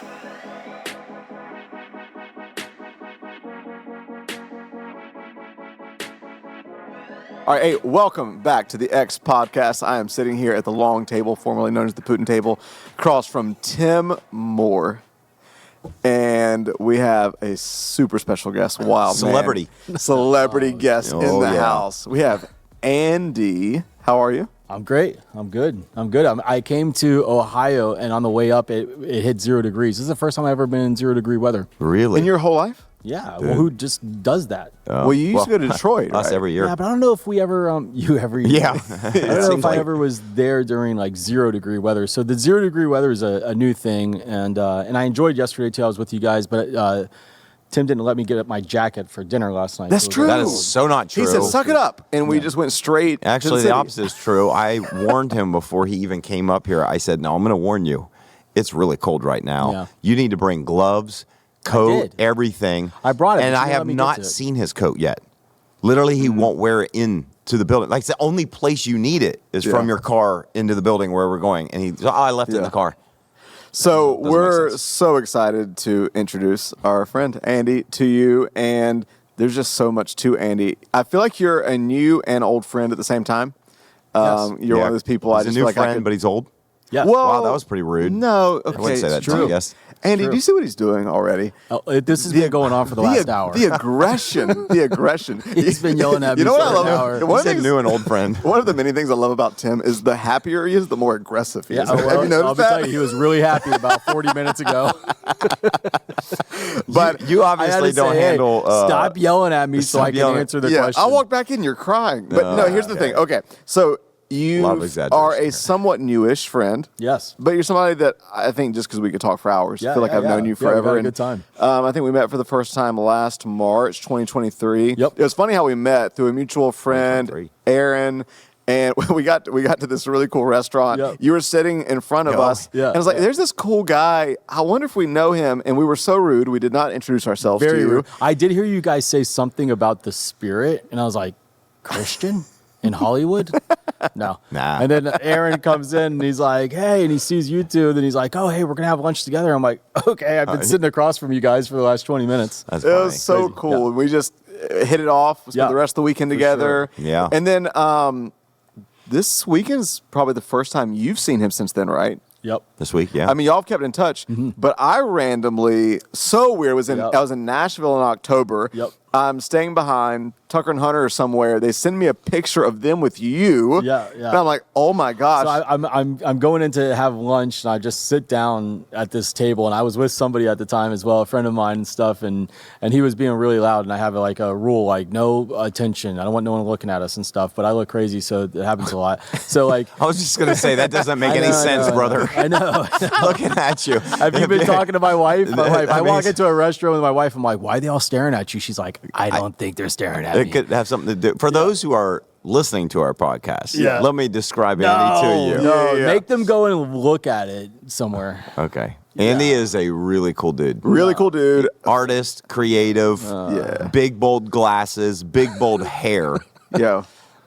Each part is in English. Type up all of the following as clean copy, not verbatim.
All right, hey, welcome back to the X Podcast. I am sitting here at the long table, formerly known as the Putin table, across from Tim Moore. And we have a super special guest, Celebrity guest in the house. We have Andy. How are you? I'm great. I'm good. I came to Ohio, and on the way up, it hit 0 degrees. This is the first time I've ever been in 0 degree weather. Really? In your whole life? Yeah. Dude. Well, who just does that? Well, you used to go to Detroit, Us right? every year. Yeah, but I don't know if we ever, you every year. Yeah. I don't know if I ever was there during like 0 degree weather. So the 0 degree weather is a new thing, and I enjoyed yesterday too. I was with you guys, but Tim didn't let me get up my jacket for dinner last night. That's true. That is so not true. He said, suck it up. And we just went straight Actually, to the opposite is true. I warned him before he even came up here. I said, no, I'm going to warn you. It's really cold right now. Yeah. You need to bring gloves, coat, everything. I brought it. And I have not seen his coat yet. Literally, he won't wear it into the building. Like, it's the only place you need it is from your car into the building where we're going. And he, I left it in the car. So we're so excited to introduce our friend Andy to you, and there's just so much to Andy. I feel like you're a new and old friend at the same time. You're one of those people. He's a new friend, but he's old. Yeah. Well, Wow, that was pretty rude. No, okay, I wouldn't say that to you, I guess. Andy, do you see what he's doing already? This has been going on for the last hour. The aggression. He's been yelling at me You know what for I love? an hour. He said new and old friend. One of the many things I love about Tim is the happier he is, the more aggressive he is. Well, Have you noticed I'll that? tell you, he was really happy about 40 minutes ago. But you obviously don't handle. Stop yelling at me so I can answer the question. I'll walk back in. You're crying. But no, here's the thing. Okay, so you are a somewhat newish friend. Yes. But you're somebody that I think just because we could talk for hours, I feel like I've known you forever. Yeah, we had a good time. I think we met for the first time last March 2023. Yep. It was funny how we met through a mutual friend, Aaron. And we got to this really cool restaurant. Yep. You were sitting in front of us. Yeah. And I was like, there's this cool guy. I wonder if we know him. And we were so rude. We did not introduce ourselves to you. Rude. I did hear you guys say something about the Spirit. And I was like, Christian? In Hollywood? No. Nah. And then Aaron comes in and he's like, hey, and he sees you two. Then he's like, oh, hey, we're going to have lunch together. I'm like, okay, I've been sitting across from you guys for the last 20 minutes. That's It was so cool. Yeah. We just hit it off, spent the rest of the weekend together. Sure. Yeah. And then this weekend is probably the first time you've seen him since then, right? Yep. This week, yeah. I mean, y'all have kept in touch, but I randomly, so weird, I was in Nashville in October. Yep. I'm staying behind Tucker and Hunter or somewhere. They send me a picture of them with you. Yeah. And I'm like, oh my gosh. So I'm going in to have lunch, and I just sit down at this table, and I was with somebody at the time as well, a friend of mine and stuff, and he was being really loud, and I have like a rule, like no attention. I don't want no one looking at us and stuff, but I look crazy, so it happens a lot. So like, I was just gonna say that doesn't make any sense, brother. I know. Looking at you. Have you been talking to my wife? I walk into a restaurant with my wife. I'm like, why are they all staring at you? She's like, I don't think they're staring at me. It could have something to do. For those who are listening to our podcast, Yeah. let me describe Andy to you. No, Yeah. make them go and look at it somewhere. Okay. Andy is a really cool dude. Really cool dude. Artist, creative, big, bold glasses, big, bold hair. Yeah.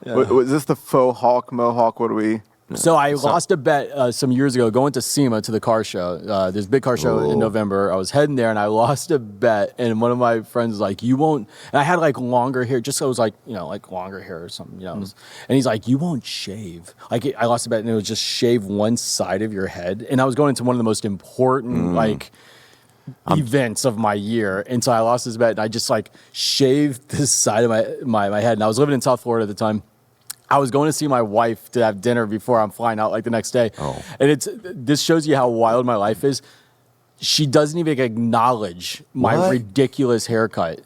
Was this the faux hawk, mohawk? What do we... So I lost a bet some years ago going to SEMA to the car show. There's a big car show in November. I was heading there and I lost a bet. And one of my friends was like, you won't. And I had like longer hair, just so it was like, like longer hair or something, And he's like, you won't shave. Like I lost a bet and it was just shave one side of your head. And I was going into one of the most important, events of my year. And so I lost this bet and I just like shaved this side of my head. And I was living in South Florida at the time. I was going to see my wife to have dinner before I'm flying out like the next day. Oh. And this shows you how wild my life is. She doesn't even acknowledge my ridiculous haircut.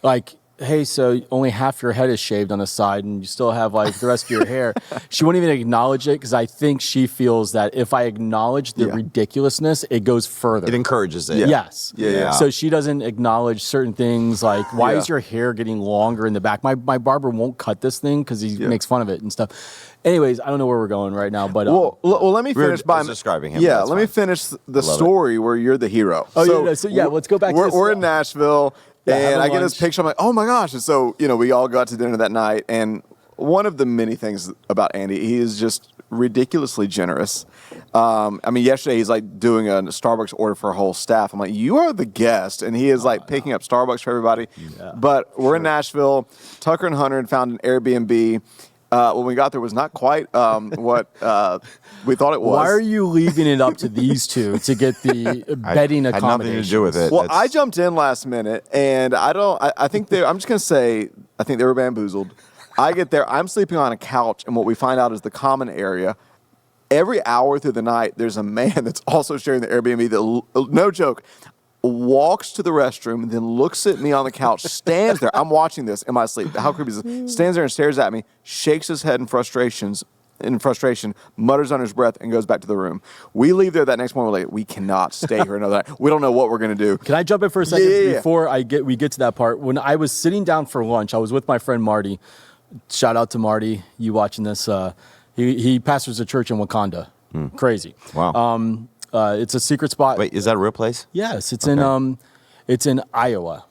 Like, hey, so only half your head is shaved on the side and you still have like the rest of your hair. She won't even acknowledge it because I think she feels that if I acknowledge the ridiculousness, it goes further. It encourages it. Yes. Yeah. So she doesn't acknowledge certain things like, why is your hair getting longer in the back? My barber won't cut this thing because he makes fun of it and stuff. Anyways, I don't know where we're going right now, but... Well, let me finish by... describing him. Yeah, let me finish the story where you're the hero. So let's go back to this. We're in Nashville... And I get lunch. this picture. I'm like, oh my gosh. And so, we all got to dinner that night. And one of the many things about Andy, he is just ridiculously generous. I mean, yesterday he's like doing a Starbucks order for a whole staff. I'm like, you are the guest, and he is like picking up Starbucks for everybody. Yeah. But we're in Nashville. Tucker and Hunter had found an Airbnb. When we got there, was not quite what we thought it was. Why are you leaving it up to these two to get the bedding had accommodations? nothing to do with it. Well, I jumped in last minute, and I think I'm just gonna say I think they were bamboozled. I get there, I'm sleeping on a couch, and what we find out is the common area. Every hour through the night, there's a man that's also sharing the Airbnb that, no joke, walks to the restroom, then looks at me on the couch, stands there. I'm watching this in my sleep. How creepy is this? Stands there and stares at me, shakes his head in frustration, mutters under his breath, and goes back to the room. We leave there that next morning. We're like, we cannot stay here another night. We don't know what we're going to do. Can I jump in for a second Yeah. before we get to that part? When I was sitting down for lunch, I was with my friend Marty. Shout out to Marty. You watching this? He pastors a church in Wakanda. Crazy. Wow. It's a secret spot. Wait, is that a real place? Yes, it's Okay. it's in Iowa.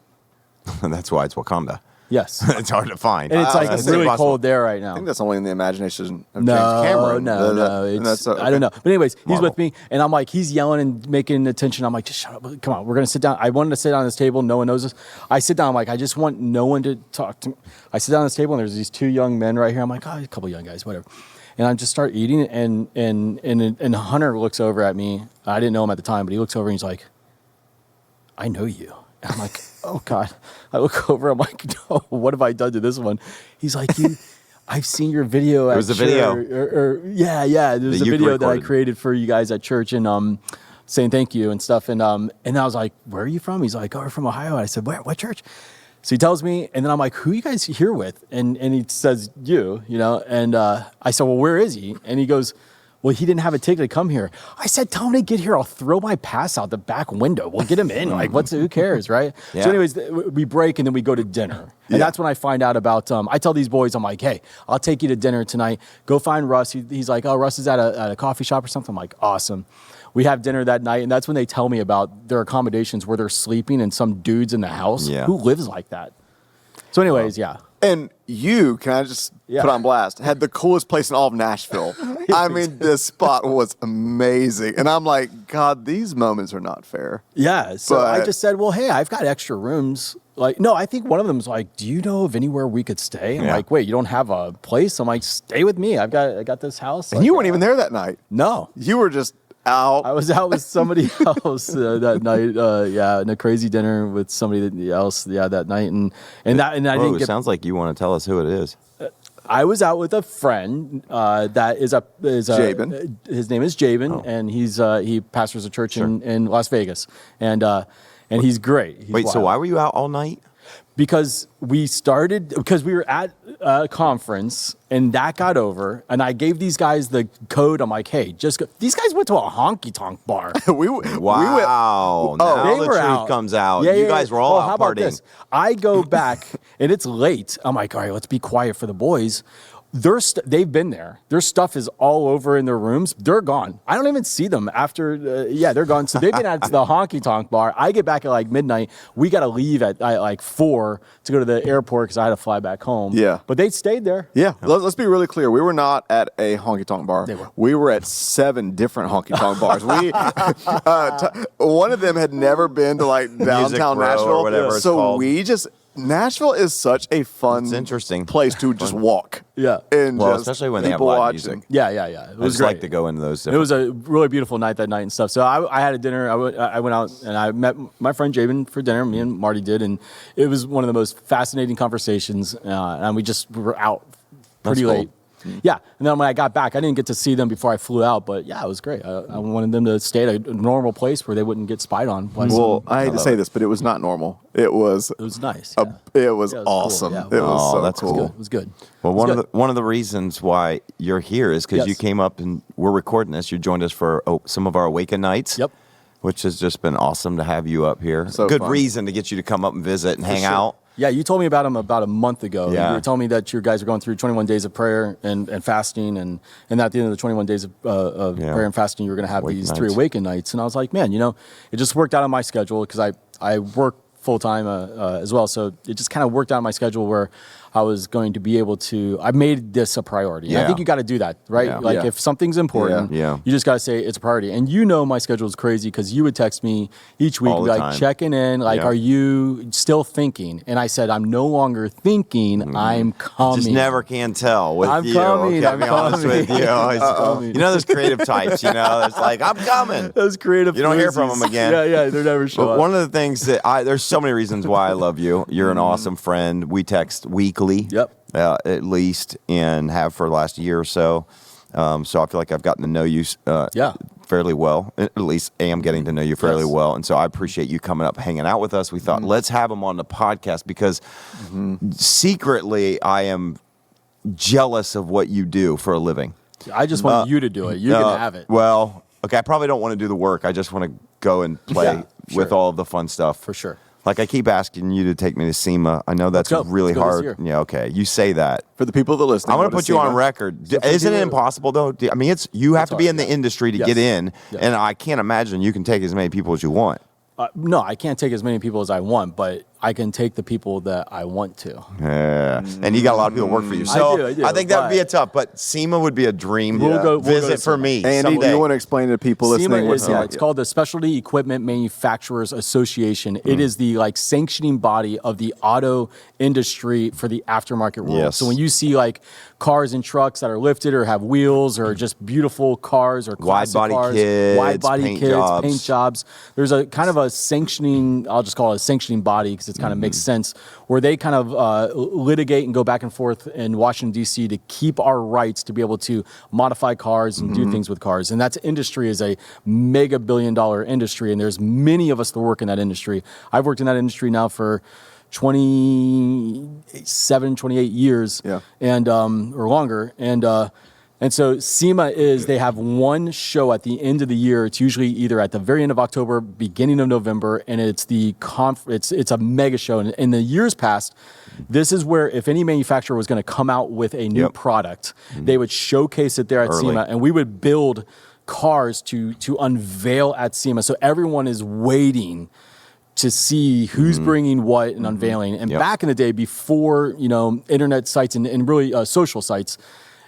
That's why it's Wakanda. Yes. It's hard to find. And it's like That's really impossible. cold there right now. I think that's only in the imagination of James No, Cameron. no. I don't know. But anyways, he's Marvel. with me, and I'm like, he's yelling and making attention. I'm like, just shut up. Come on, we're going to sit down. I wanted to sit down at this table. No one knows this. I sit down. I'm like, I just want no one to talk to me. I sit down at this table, and there's these two young men right here. I'm like, oh, a couple young guys, whatever. And I just start eating, and Hunter looks over at me. I didn't know him at the time, but he looks over and he's like, I know you. And I'm like, oh God. I look over, I'm like, no, what have I done to this one? He's like, I've seen your video at was a church. video. Yeah. There's a you video that I recorded. created for you guys at church and saying thank you and stuff. And I was like, where are you from? He's like, oh, we're from Ohio. And I said, where? What church? So he tells me, and then I'm like, who are you guys here with? And he says, you know, and I said, well, where is he? And he goes, well, he didn't have a ticket to come here. I said, tell him to get here. I'll throw my pass out the back window. We'll get him in. Like, who cares, right? Yeah. So anyways, we break, and then we go to dinner. And that's when I find out about, I tell these boys, I'm like, hey, I'll take you to dinner tonight. Go find Russ. He's like, oh, Russ is at a coffee shop or something. I'm like, awesome. We have dinner that night, and that's when they tell me about their accommodations where they're sleeping and some dude's in the house who lives like that. So anyways, yeah. And you, can I just put on blast, had the coolest place in all of Nashville. I mean, this spot was amazing. And I'm like, God, these moments are not fair. Yeah. So I But- just said, well, hey, I've got extra rooms. Like, no, I think one of them was like, do you know of anywhere we could stay? I'm Yeah. like, wait, you don't have a place? I'm like, stay with me. I got this house. And you weren't even there that night. No. You were just out. I was out with somebody else that night. In a crazy dinner with somebody else. that night, and I Whoa, didn't it get. sounds like you want to tell us who it is. I was out with a friend that is Jabin. His name is Jabin, and he pastors a church in Las Vegas, and he's great. He's Wait, so wild. why were you out all night? Because we were at a conference and that got over, and I gave these guys the code. I'm like, hey, just go. These guys went to a honky tonk bar. we went. Wow. Now They the were truth out. comes out. Yeah, you yeah, guys yeah. were all How out about partying. this? I go back and it's late. I'm like, all right, let's be quiet for the boys. They've been there. Their stuff is all over in their rooms. They're gone. I don't even see them after. They're gone. So they've been at the honky tonk bar. I get back at like midnight. We got to leave at like 4 to go to the airport because I had to fly back home. Yeah. But they stayed there. Yeah, let's be really clear. We were not at a honky tonk bar. They were. We were at 7 different honky tonk bars. One of them had never been to like downtown Row or Nashville, whatever it's so called. we just. Nashville is such a fun, It's interesting. place to just walk. Yeah. and Well, just especially when they have people live watching. music. Yeah. It I was just great. like to go into those. It was a really beautiful night that night and stuff. So I had a dinner. I went out and I met my friend Jabin for dinner. Me and Marty did, and it was one of the most fascinating conversations. And we just were out pretty That's cool. late. Yeah, and then when I got back, I didn't get to see them before I flew out. But yeah, it was great. I wanted them to stay at a normal place where they wouldn't get spied on. Well, I hate to say this, but it was not normal. It was. it was nice. It was Yeah, it was cool. awesome. Yeah. It was so that's cool. cool. It was good. Well, It was one of the reasons why you're here is because Yes. you came up and we're recording this. You joined us for some of our Awaken nights. Yep. Which has just been awesome to have you up here. So Good fun. reason to get you to come up and visit and hang sure. out. Yeah, you told me about him about a month ago. Yeah. You were telling me that you guys are going through 21 days of prayer and fasting, and at the end of the 21 days of prayer and fasting, you were going to have Awaken these nights. 3 Awaken nights. And I was like, man, it just worked out on my schedule because I work full time as well, so it just kind of worked out on my schedule where I was going to be able to. I made this a priority. And I think you got to do that, right? Yeah. Like if something's important, Yeah. you just got to say it's a priority. And my schedule is crazy because you would text me each week, All be the like time. checking in, like, Yeah. are you still thinking? And I said, I'm no longer thinking. I'm coming. Just never can tell with I'm you. coming, Okay, I'm be honest coming. with you. coming. You know those creative types. You know, it's like I'm coming. Those creative. You don't hear from floozies. them again. Yeah, they're never showing But up. one of the things that there's so many reasons why I love you. You're an awesome friend. We text weekly, Yep. At least, and have for the last year or so. So I feel like I've gotten to know you fairly well. At least am getting to know you fairly Yes. well. And so I appreciate you coming up, hanging out with us. We thought, let's have him on the podcast because secretly I am jealous of what you do for a living. I just want you to do it. You can have it. Well, okay, I probably don't want to do the work. I just want to go and play Yeah, with sure. all of the fun stuff. For sure. Like I keep asking you to take me to SEMA. I know that's Let's go. really Let's go this hard. year. Yeah, okay. You say that. For the people that listen, I'm going to put you on record. Isn't it impossible though? I mean, you have to be hard, in the yeah. industry to Yes. get in, Yes. and I can't imagine you can take as many people as you want. No, I can't take as many people as I want, but I can take the people that I want to. Yeah, and you got a lot of people that work for you. So I do, think that would be but- a tough. But SEMA would be a dream We'll go visit to for SEMA. me. Andy, do someday. you want to explain to people SEMA listening? is, it's called the Specialty Equipment Manufacturers Association. It is the sanctioning body of the auto industry for the aftermarket world. Yes. So when you see like cars and trucks that are lifted or have wheels or just beautiful cars or classic Wide-body cars, kits, wide body paint kits, jobs. paint jobs. There's a kind of a sanctioning, I'll just call it a sanctioning body because it kind of makes sense, where they kind of litigate and go back and forth in Washington, D.C. to keep our rights to be able to modify cars and do things with cars. And that industry is a mega billion-dollar industry, and there's many of us that work in that industry. I've worked in that industry now for 28 years, and or longer, and so SEMA they have one show at the end of the year. It's usually either at the very end of October, beginning of November, and it's it's a mega show. And in the years past, this is where if any manufacturer was going to come out with a new product, they would showcase it there at Early. SEMA, and we would build cars to unveil at SEMA. So everyone is waiting to see who's bringing what and unveiling. And back in the day, before internet sites and really social sites,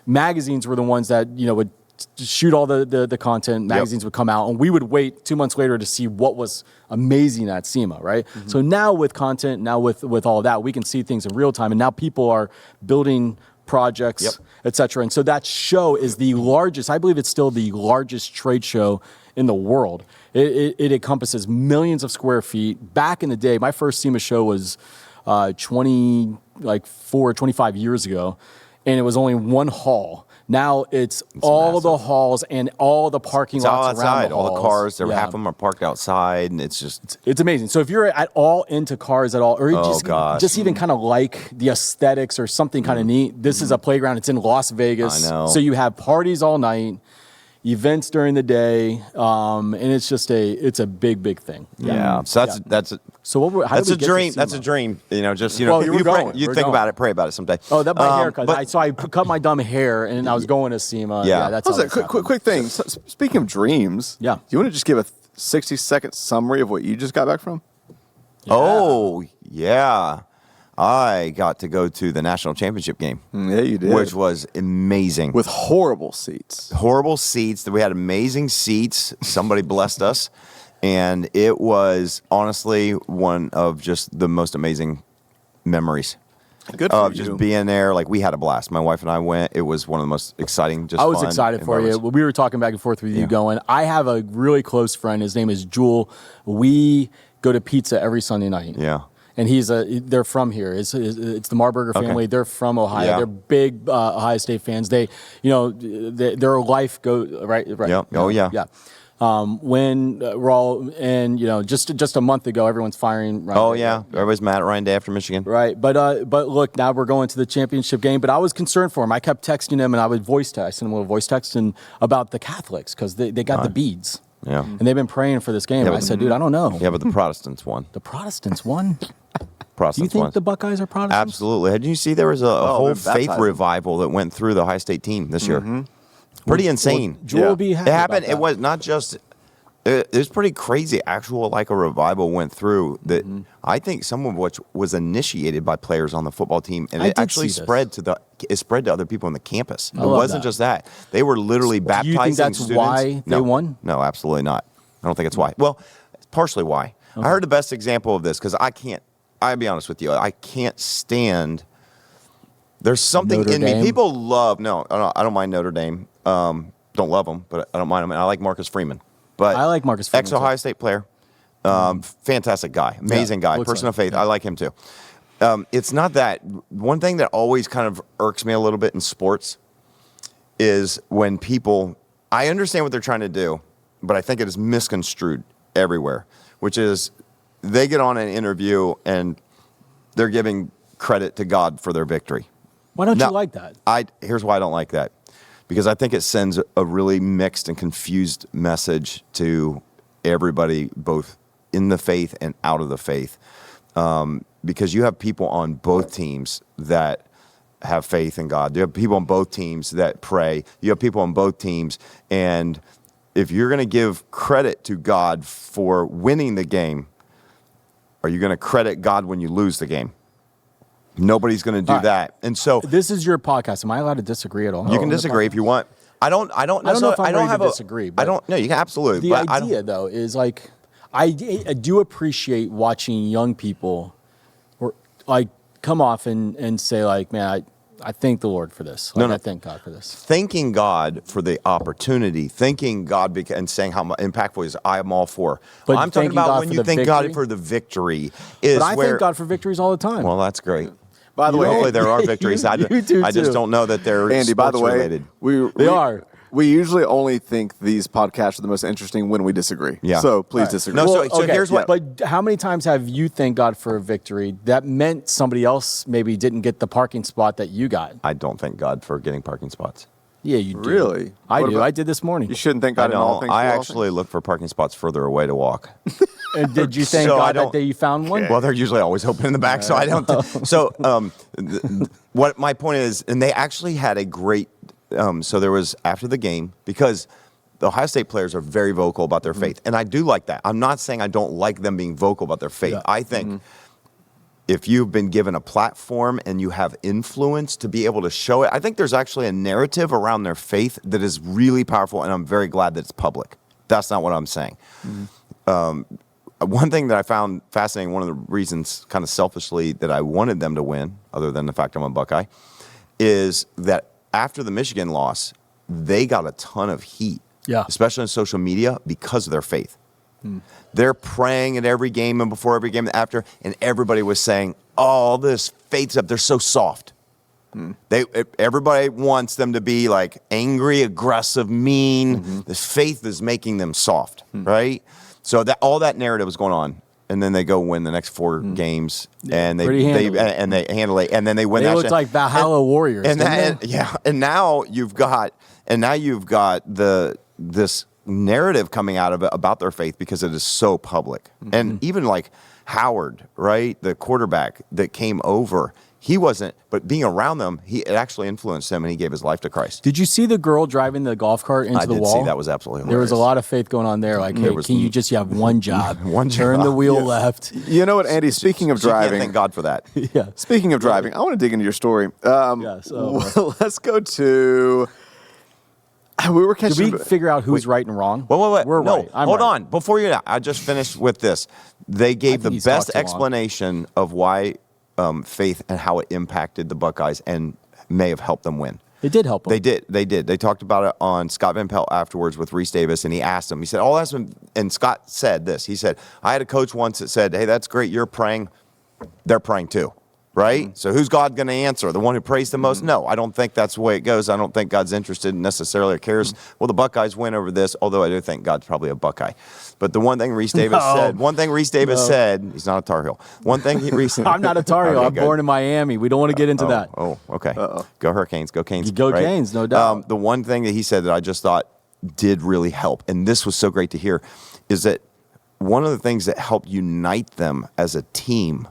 magazines were the ones that would shoot all the content. Magazines would come out, and we would wait 2 months later to see what was amazing at SEMA, right? So now with content, now with all of that, we can see things in real time, and now people are building projects, et cetera. And so that show is the largest, I believe it's still the largest trade show in the world. It encompasses millions of square feet. Back in the day, my first SEMA show was 25 years ago, and it was only one hall. Now it's all massive. the halls and all the parking It's all lots around outside. the All halls. the cars, half Yeah. of them are parked outside, and it's just It's amazing. So if you're at all into cars at all, or gosh. just even kind of like the aesthetics or something kind of neat, this is a playground. It's in Las Vegas. I know. So you have parties all night, events during the day, and it's just it's a big thing. yeah. So that's So how that's did a we get to dream. That's a SEMA? dream. Just Well, you were pray, going. you We're think going. about it, pray about it someday. Oh, that my haircut. but- So I cut my dumb hair, and I was going to SEMA. Yeah. That's How's how that? this Quick thing. So, speaking of dreams, Yeah. do you want to just give a 60-second summary of what you just got back from? Oh yeah, I got to go to the national championship game, Yeah, you did. which was amazing. with horrible seats. horrible seats. That we had amazing seats. Somebody blessed us, and it was honestly one of just the most amazing memories Good for of you. just being there. Like we had a blast. My wife and I went. It was one of the most exciting. Just I was fun excited for you. environments. We were talking back and forth with you Yeah. going, I have a really close friend. His name is Jewel. We go to pizza every Sunday night. Yeah. And they're from here. It's the Marburger family. They're from Ohio. Yeah. They're big Ohio State fans. Their life right. Yep. Oh, yeah. Yeah. When we're all, and just a month ago, everyone's firing. Ryan Oh Day. yeah. Everybody's mad at Ryan Day after Michigan. Right, but look, now we're going to the championship game. But I was concerned for him. I kept texting him, and I would voice text. I sent him a little voice text about the Catholics because they got the beads. Yeah. And they've been praying for this game. Yeah, I but- said, dude, I don't know. Yeah, but the Protestants won. The Protestants won. Do you Protestants think won. the Buckeyes are Protestants? Absolutely. Did you see there was a whole they're faith baptizing. revival that went through the Ohio State team this year? Pretty insane. Jewel will be happy It happened. about It that. was not just It's pretty crazy. Actual like a revival went through that. I think some of which was initiated by players on the football team, and it actually spread to other people on the campus. It wasn't just that. They were literally baptizing Do you think that's students. why they won? No, absolutely not. I don't think it's why. Well, it's partially why. Okay. I heard the best example of this because I'll be honest with you. I can't stand. There's something Notre in Dame? me. People love. No, I don't mind Notre Dame. Don't love them, but I don't mind them. And I like Marcus Freeman. But I like Marcus Freeman, ex-Ohio State player. Fantastic guy. Amazing guy. Person of faith. I like him too. It's not that. One thing that always kind of irks me a little bit in sports is when people, I understand what they're trying to do, but I think it is misconstrued everywhere, which is they get on an interview and they're giving credit to God for their victory. Why don't you like that? Here's why I don't like that. Because I think it sends a really mixed and confused message to everybody, both in the faith and out of the faith. Because you have people on both teams that have faith in God. You have people on both teams that pray. You have people on both teams. And if you're going to give credit to God for winning the game, are you going to credit God when you lose the game? Nobody's going to do that. And so this is your podcast. Am I allowed to disagree at all? you can disagree if you want. I don't know if I'm ready to disagree. But I don't. No, you can absolutely. The idea, though, is like I do appreciate watching young people, or like come off and say like, man, I thank the Lord for this. Like, I thank God for this. Thanking God for the opportunity, thanking God and saying how impactful is. I am all for. But I'm talking about God when you thank God for the victory. Is but I where, thank God for victories all the time. Well, that's great. By the way, hopefully there are victories. I just don't know that they're Andy, by the way, related. They are. We usually only think these podcasts are the most interesting when we disagree. Yeah. So please disagree. No, so here's what. But how many times have you thanked God for a victory that meant somebody else maybe didn't get the parking spot that you got? I don't thank God for getting parking spots. Yeah, you do. Really? I do. I did this morning. You shouldn't thank God in all things. I actually look for parking spots further away to walk. And did you thank God that day you found one? Well, they're usually always open in the back, so I don't. What my point is, and they actually had a great. So there was after the game because the Ohio State players are very vocal about their faith, and I do like that. I'm not saying I don't like them being vocal about their faith. Yeah. I think if you've been given a platform and you have influence to be able to show it, I think there's actually a narrative around their faith that is really powerful, and I'm very glad that it's public. That's not what I'm saying. One thing that I found fascinating, one of the reasons kind of selfishly that I wanted them to win, other than the fact I'm a Buckeye, is that after the Michigan loss, they got a ton of heat, especially on social media, because of their faith. They're praying at every game and before every game and after, and everybody was saying, "Oh, this faith's up. They're so soft." Everybody wants them to be like angry, aggressive, mean. This faith is making them soft, right? So that all that narrative was going on, and then they go win the next 4 games, and they handle it, and then they win. They that looked like Valhalla Warriors, and now you've got this narrative coming out of it about their faith because it is so public, and even like Howard, right, the quarterback that came over. He wasn't, but being around them, it actually influenced him, and he gave his life to Christ. Did you see the girl driving the golf cart into the wall? I did see that. Was absolutely hilarious. There was a lot of faith going on there. Like, hey, can you just have one job? Turn the wheel left. You know what, Andy? Speaking of driving, thank God for that. Yeah. Speaking of driving, I want to dig into your story. Let's go to. We were catching. Did we figure out who's right and wrong? Wait. We're no, right. I'm hold right. on. Before you, I just finished with this. They gave the best explanation of why faith and how it impacted the Buckeyes and may have helped them win. It did help them. They did. They talked about it on Scott Van Pelt afterwards with Reese Davis, and he asked him. He said, and Scott said this. He said, I had a coach once that said, hey, that's great. You're praying. They're praying too. Right? So who's God going to answer? The one who prays the most? No, I don't think that's the way it goes. I don't think God's interested necessarily or cares. Well, the Buckeyes win over this, although I do think God's probably a Buckeye. But the one thing Reese Davis said, he's not a Tar Heel. One thing I'm not a Tar Heel. I'm born in Miami. We don't want to get into that. Oh, okay. Go Hurricanes. Go Canes. Go Canes, no doubt. The one thing that he said that I just thought did really help, and this was so great to hear, is that one of the things that helped unite them as a team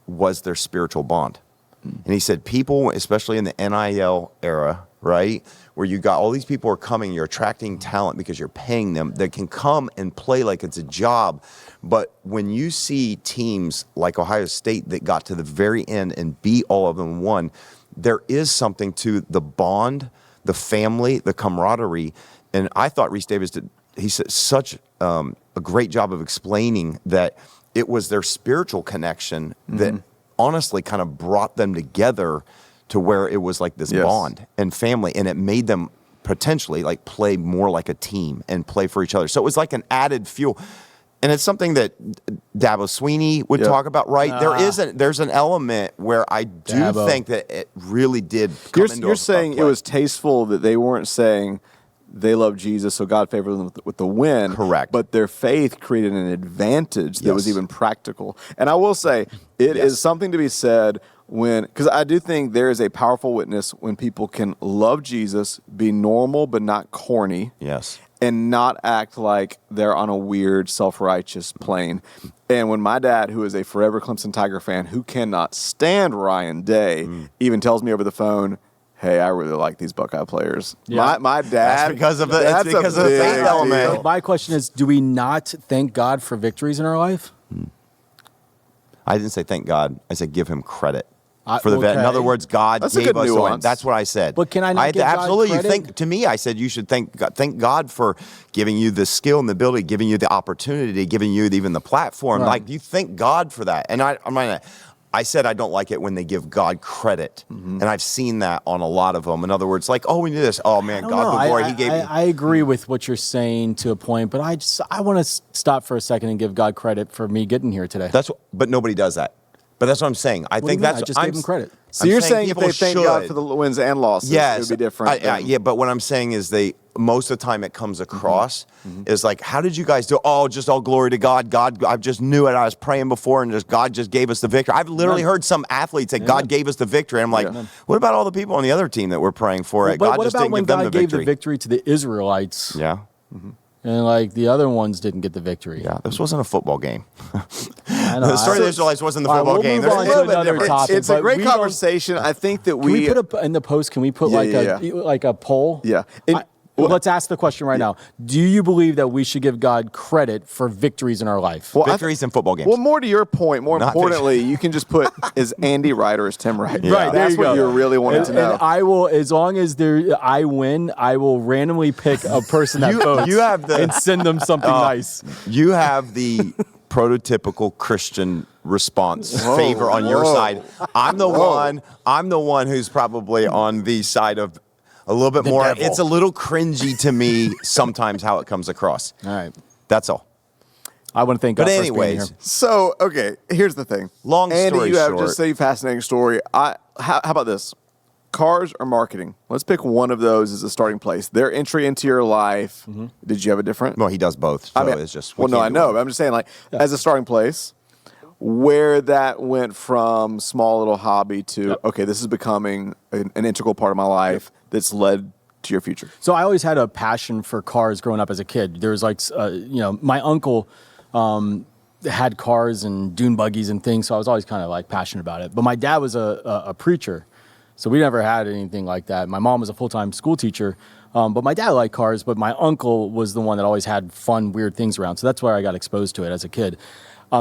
was their spiritual bond. And he said people, especially in the NIL era, right, where you got all these people are coming, you're attracting talent because you're paying them that can come and play like it's a job. But when you see teams like Ohio State that got to the very end and beat all of them and won, there is something to the bond, the family, the camaraderie. And I thought Reese Davis he said such a great job of explaining that it was their spiritual connection that honestly kind of brought them together to where it was like this bond and family, and it made them potentially like play more like a team and play for each other. So it was like an added fuel. And it's something that Dabo Sweeney would talk about, right? There's an element where I do think that it really did come into You're saying it was tasteful, that they weren't saying they love Jesus, so God favored them with the win. Correct. But their faith created an advantage that was even practical. And I will say, it is something to be said because I do think there is a powerful witness when people can love Jesus, be normal but not corny. Yes. And not act like they're on a weird, self-righteous plane. And when my dad, who is a forever Clemson Tiger fan, who cannot stand Ryan Day, even tells me over the phone, hey, I really like these Buckeye players. Yeah. My dad. That's because of the faith element. My question is, do we not thank God for victories in our life? I didn't say thank God. I said give him credit. For the vet. In other words, God gave us the win. That's what I said. But can I not give absolutely God credit? To me, I said you should thank God for giving you the skill and the ability, giving you the opportunity, giving you even the platform. Right. Like you thank God for that. And I said I don't like it when they give God credit, and I've seen that on a lot of them. In other words, like, oh, we knew this. Oh man, God, the glory He gave me. I agree with what you're saying to a point, but I want to stop for a second and give God credit for me getting here today. But nobody does that. But that's what I'm saying. I think that's. I just gave him credit. So you're saying if they thank God for the wins and losses, it would be different. Yeah, but what I'm saying is most of the time it comes across is like, how did you guys do? Oh, just all glory to God. God, I just knew it. I was praying before, and God just gave us the victory. I've literally heard some athletes say God gave us the victory. And I'm like, what about all the people on the other team that were praying for it? But God what just about didn't when give them God the gave victory. the victory to the Israelites? Yeah. And like the other ones didn't get the victory. Yeah, this wasn't a football game. I know. The story of the Israelites wasn't the football game. Move on There's to another topic. It's a great conversation. I think that Can we put in the post? Can we put like a poll? Yeah. Let's ask the question right now. Do you believe that we should give God credit for victories in our life? Well, victories in football games. Well, more to your point, more importantly, you can just put, is Andy right or is Tim right? Yeah. Right, That's what you're really wanting to know. And I will, as long as I win, I will randomly pick a person that votes and send them something nice. You have the prototypical Christian response favor on your side. I'm the one who's probably on the side of a little bit more. Devil. It's a little cringy to me sometimes how it comes across. All right. That's all. I want to thank God for being here. So, okay, here's the thing. Long Andy, story you have short. just a fascinating story. How about this? Cars or marketing? Let's pick one of those as a starting place. Their entry into your life. Did you have a different? Well, he does both. So it's just. Well, no, I know. But I'm just saying, like, as a starting place, where that went from small little hobby to, okay, this is becoming an integral part of my life that's led to your future. So I always had a passion for cars growing up as a kid. There was like, my uncle had cars and dune buggies and things, so I was always kind of like passionate about it. But my dad was a preacher, so we never had anything like that. My mom was a full-time school teacher, but my dad liked cars, but my uncle was the one that always had fun, weird things around. So that's where I got exposed to it as a kid.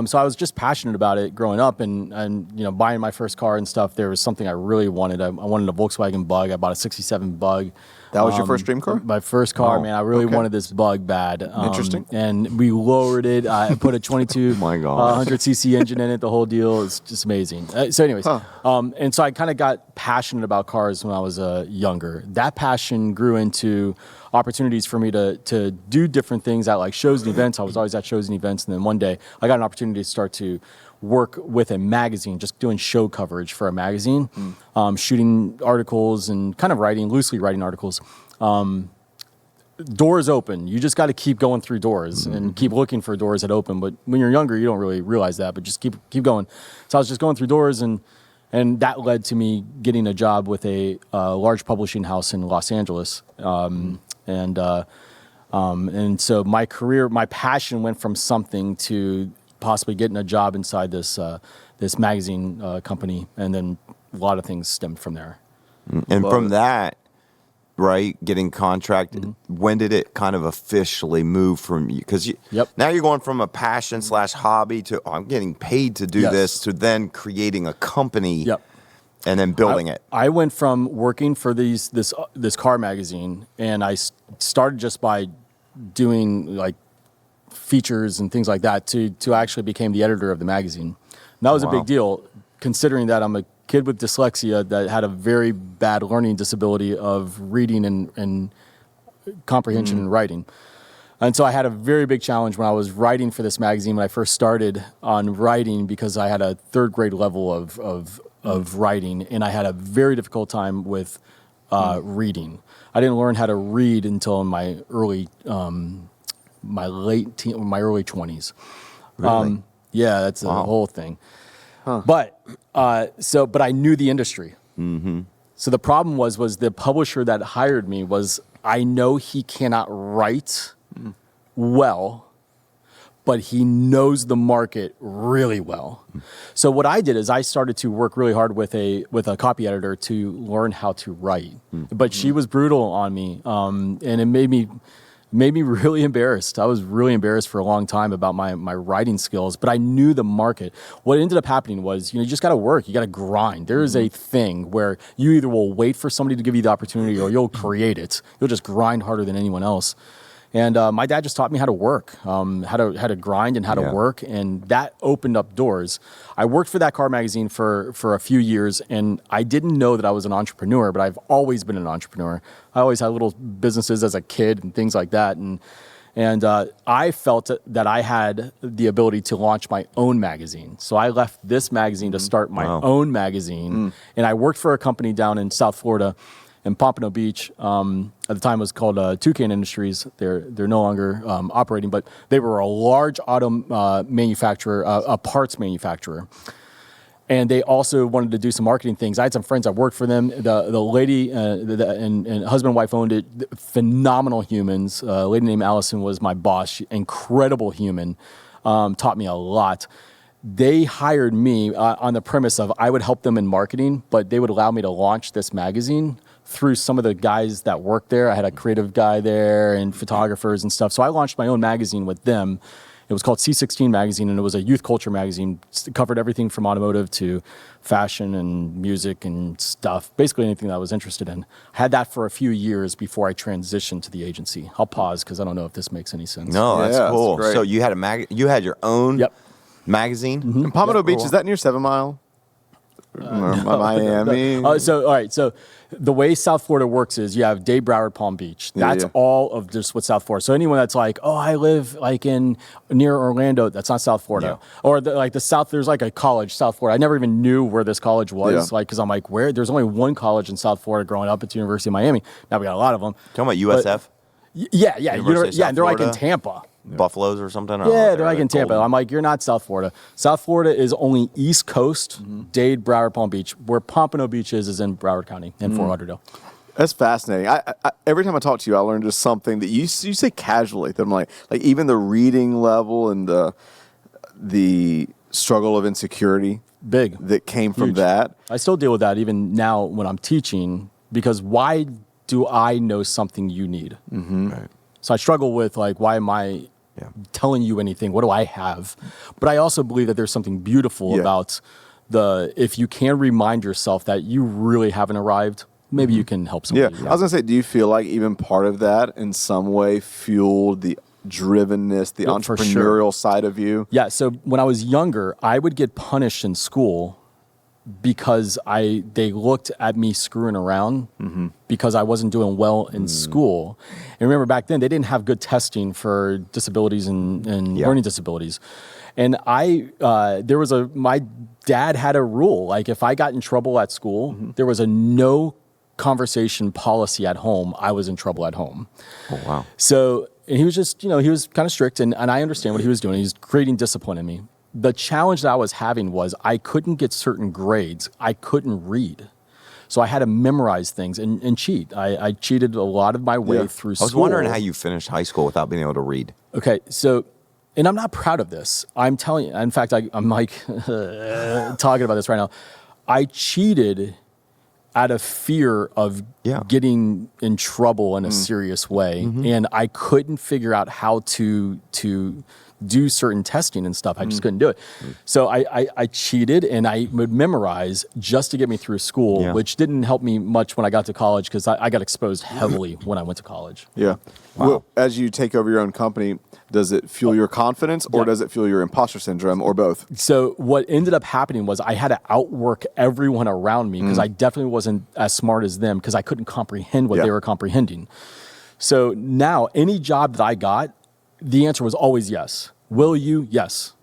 So I was just passionate about it growing up, and buying my first car and stuff. There was something I really wanted. I wanted a Volkswagen Bug. I bought a '67 Bug. That was your first dream car? My first car, man. I really wanted this Bug bad. Interesting. And we lowered it. I put a 2200cc engine in it. The whole deal. It's just amazing. So, anyways, and so I kind of got passionate about cars when I was younger. That passion grew into opportunities for me to do different things at like shows and events. I was always at shows and events, and then one day I got an opportunity to start to work with a magazine, just doing show coverage for a magazine, shooting articles and kind of loosely writing articles. Doors open. You just got to keep going through doors and keep looking for doors that open. But when you're younger, you don't really realize that, but just keep going. So I was just going through doors, and that led to me getting a job with a large publishing house in Los Angeles. And so my career, my passion went from something to possibly getting a job inside this magazine company, and then a lot of things stemmed from there. And from that, right? Getting contracted. When did it kind of officially move from you? Because now you're going from a passion / hobby to I'm getting paid to do this to then creating a company. And then building it. I went from working for this car magazine, and I started just by doing like features and things like that to actually became the editor of the magazine. And that was a big deal, considering that I'm a kid with dyslexia that had a very bad learning disability of reading and comprehension and writing. And so I had a very big challenge when I was writing for this magazine when I first started on writing, because I had a third grade level of writing, and I had a very difficult time with reading. I didn't learn how to read until in my early 20s. Really? Yeah, that's the whole thing. But I knew the industry. So the problem was the publisher that hired me was, I know he cannot write well, but he knows the market really well. So what I did is I started to work really hard with a copy editor to learn how to write. But she was brutal on me, and it made me really embarrassed. I was really embarrassed for a long time about my writing skills, but I knew the market. What ended up happening was, you just got to work. You got to grind. There is a thing where you either will wait for somebody to give you the opportunity, or you'll create it. You'll just grind harder than anyone else. And my dad just taught me how to work, how to grind and how to work, and that opened up doors. I worked for that car magazine for a few years, and I didn't know that I was an entrepreneur, but I've always been an entrepreneur. I always had little businesses as a kid and things like that, and I felt that I had the ability to launch my own magazine. So I left this magazine to start my own magazine, and I worked for a company down in South Florida, in Pompano Beach. At the time it was called Toucan Industries. They're no longer operating, but they were a large auto manufacturer, a parts manufacturer. And they also wanted to do some marketing things. I had some friends that worked for them. The lady and husband and wife owned it. Phenomenal humans. A lady named Allison was my boss. Incredible human. Taught me a lot. They hired me on the premise of I would help them in marketing, but they would allow me to launch this magazine through some of the guys that worked there. I had a creative guy there and photographers and stuff. So I launched my own magazine with them. It was called C16 Magazine, and it was a youth culture magazine. It covered everything from automotive to fashion and music and stuff, basically anything that I was interested in. I had that for a few years before I transitioned to the agency. I'll pause because I don't know if this makes any sense. No, that's cool. That's so you had your own magazine? In Pompano Beach, is that near 7 Mile? Miami? All right. So the way South Florida works is you have Dade, Broward, Palm Beach. That's all of just what South Florida. So anyone that's like, oh, I live like near Orlando, that's not South Florida. Or the South, there's like a college, South Florida. I never even knew where this college was, because I'm like, where? There's only one college in South Florida growing up. It's University of Miami. Now we got a lot of them. Talking about USF? Yeah, and they're like in Tampa. Buffaloes or something? Yeah, they're like in Tampa. I'm like, you're not South Florida. South Florida is only East Coast, Dade, Broward, Palm Beach. Where Pompano Beach is in Broward County in Fort Lauderdale. That's fascinating. I every time I talk to you, I learn just something that you say casually. That I'm like even the reading level and the struggle of insecurity big that came from that. I still deal with that even now when I'm teaching, because why do I know something you need? Right. So I struggle with why am I telling you anything? What do I have? But I also believe that there's something beautiful about if you can remind yourself that you really haven't arrived, maybe you can help somebody. Yeah. I was going to say, do you feel like even part of that in some way fueled the drivenness, the entrepreneurial side of you? Yeah. So when I was younger, I would get punished in school because they looked at me screwing around because I wasn't doing well in school. And remember back then, they didn't have good testing for disabilities and learning disabilities. And my dad had a rule, like if I got in trouble at school, there was a no conversation policy at home. I was in trouble at home. Oh, wow. So, and he was just, he was kind of strict, and I understand what he was doing. He was creating discipline in me. The challenge that I was having was I couldn't get certain grades. I couldn't read. So I had to memorize things and cheat. I cheated a lot of my way through school. I was wondering how you finished high school without being able to read. Okay, so, and I'm not proud of this. I'm telling you. In fact, I'm like talking about this right now. I cheated out of fear of getting in trouble in a serious way. And I couldn't figure out how to do certain testing and stuff. I just couldn't do it. So I cheated and I would memorize just to get me through school, which didn't help me much when I got to college because I got exposed heavily when I went to college. Yeah. Wow. Well, as you take over your own company, does it fuel your confidence or does it fuel your imposter syndrome or both? So what ended up happening was I had to outwork everyone around me because I definitely wasn't as smart as them because I couldn't comprehend what they were comprehending. So now any job that I got, the answer was always yes. Will you? Yes.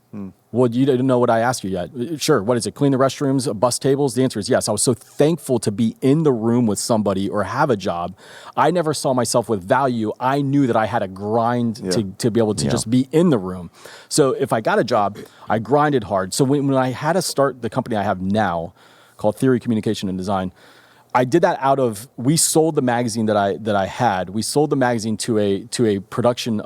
Well, you didn't know what I asked you yet. Sure. What is it? Clean the restrooms, bus tables? The answer is yes. I was so thankful to be in the room with somebody or have a job. I never saw myself with value. I knew that I had to grind to be able to just be in the room. So if I got a job, I grinded hard. So when I had to start the company I have now called Theory, Communication, and Design, I did that out of, we sold the magazine that I had. We sold the magazine to a production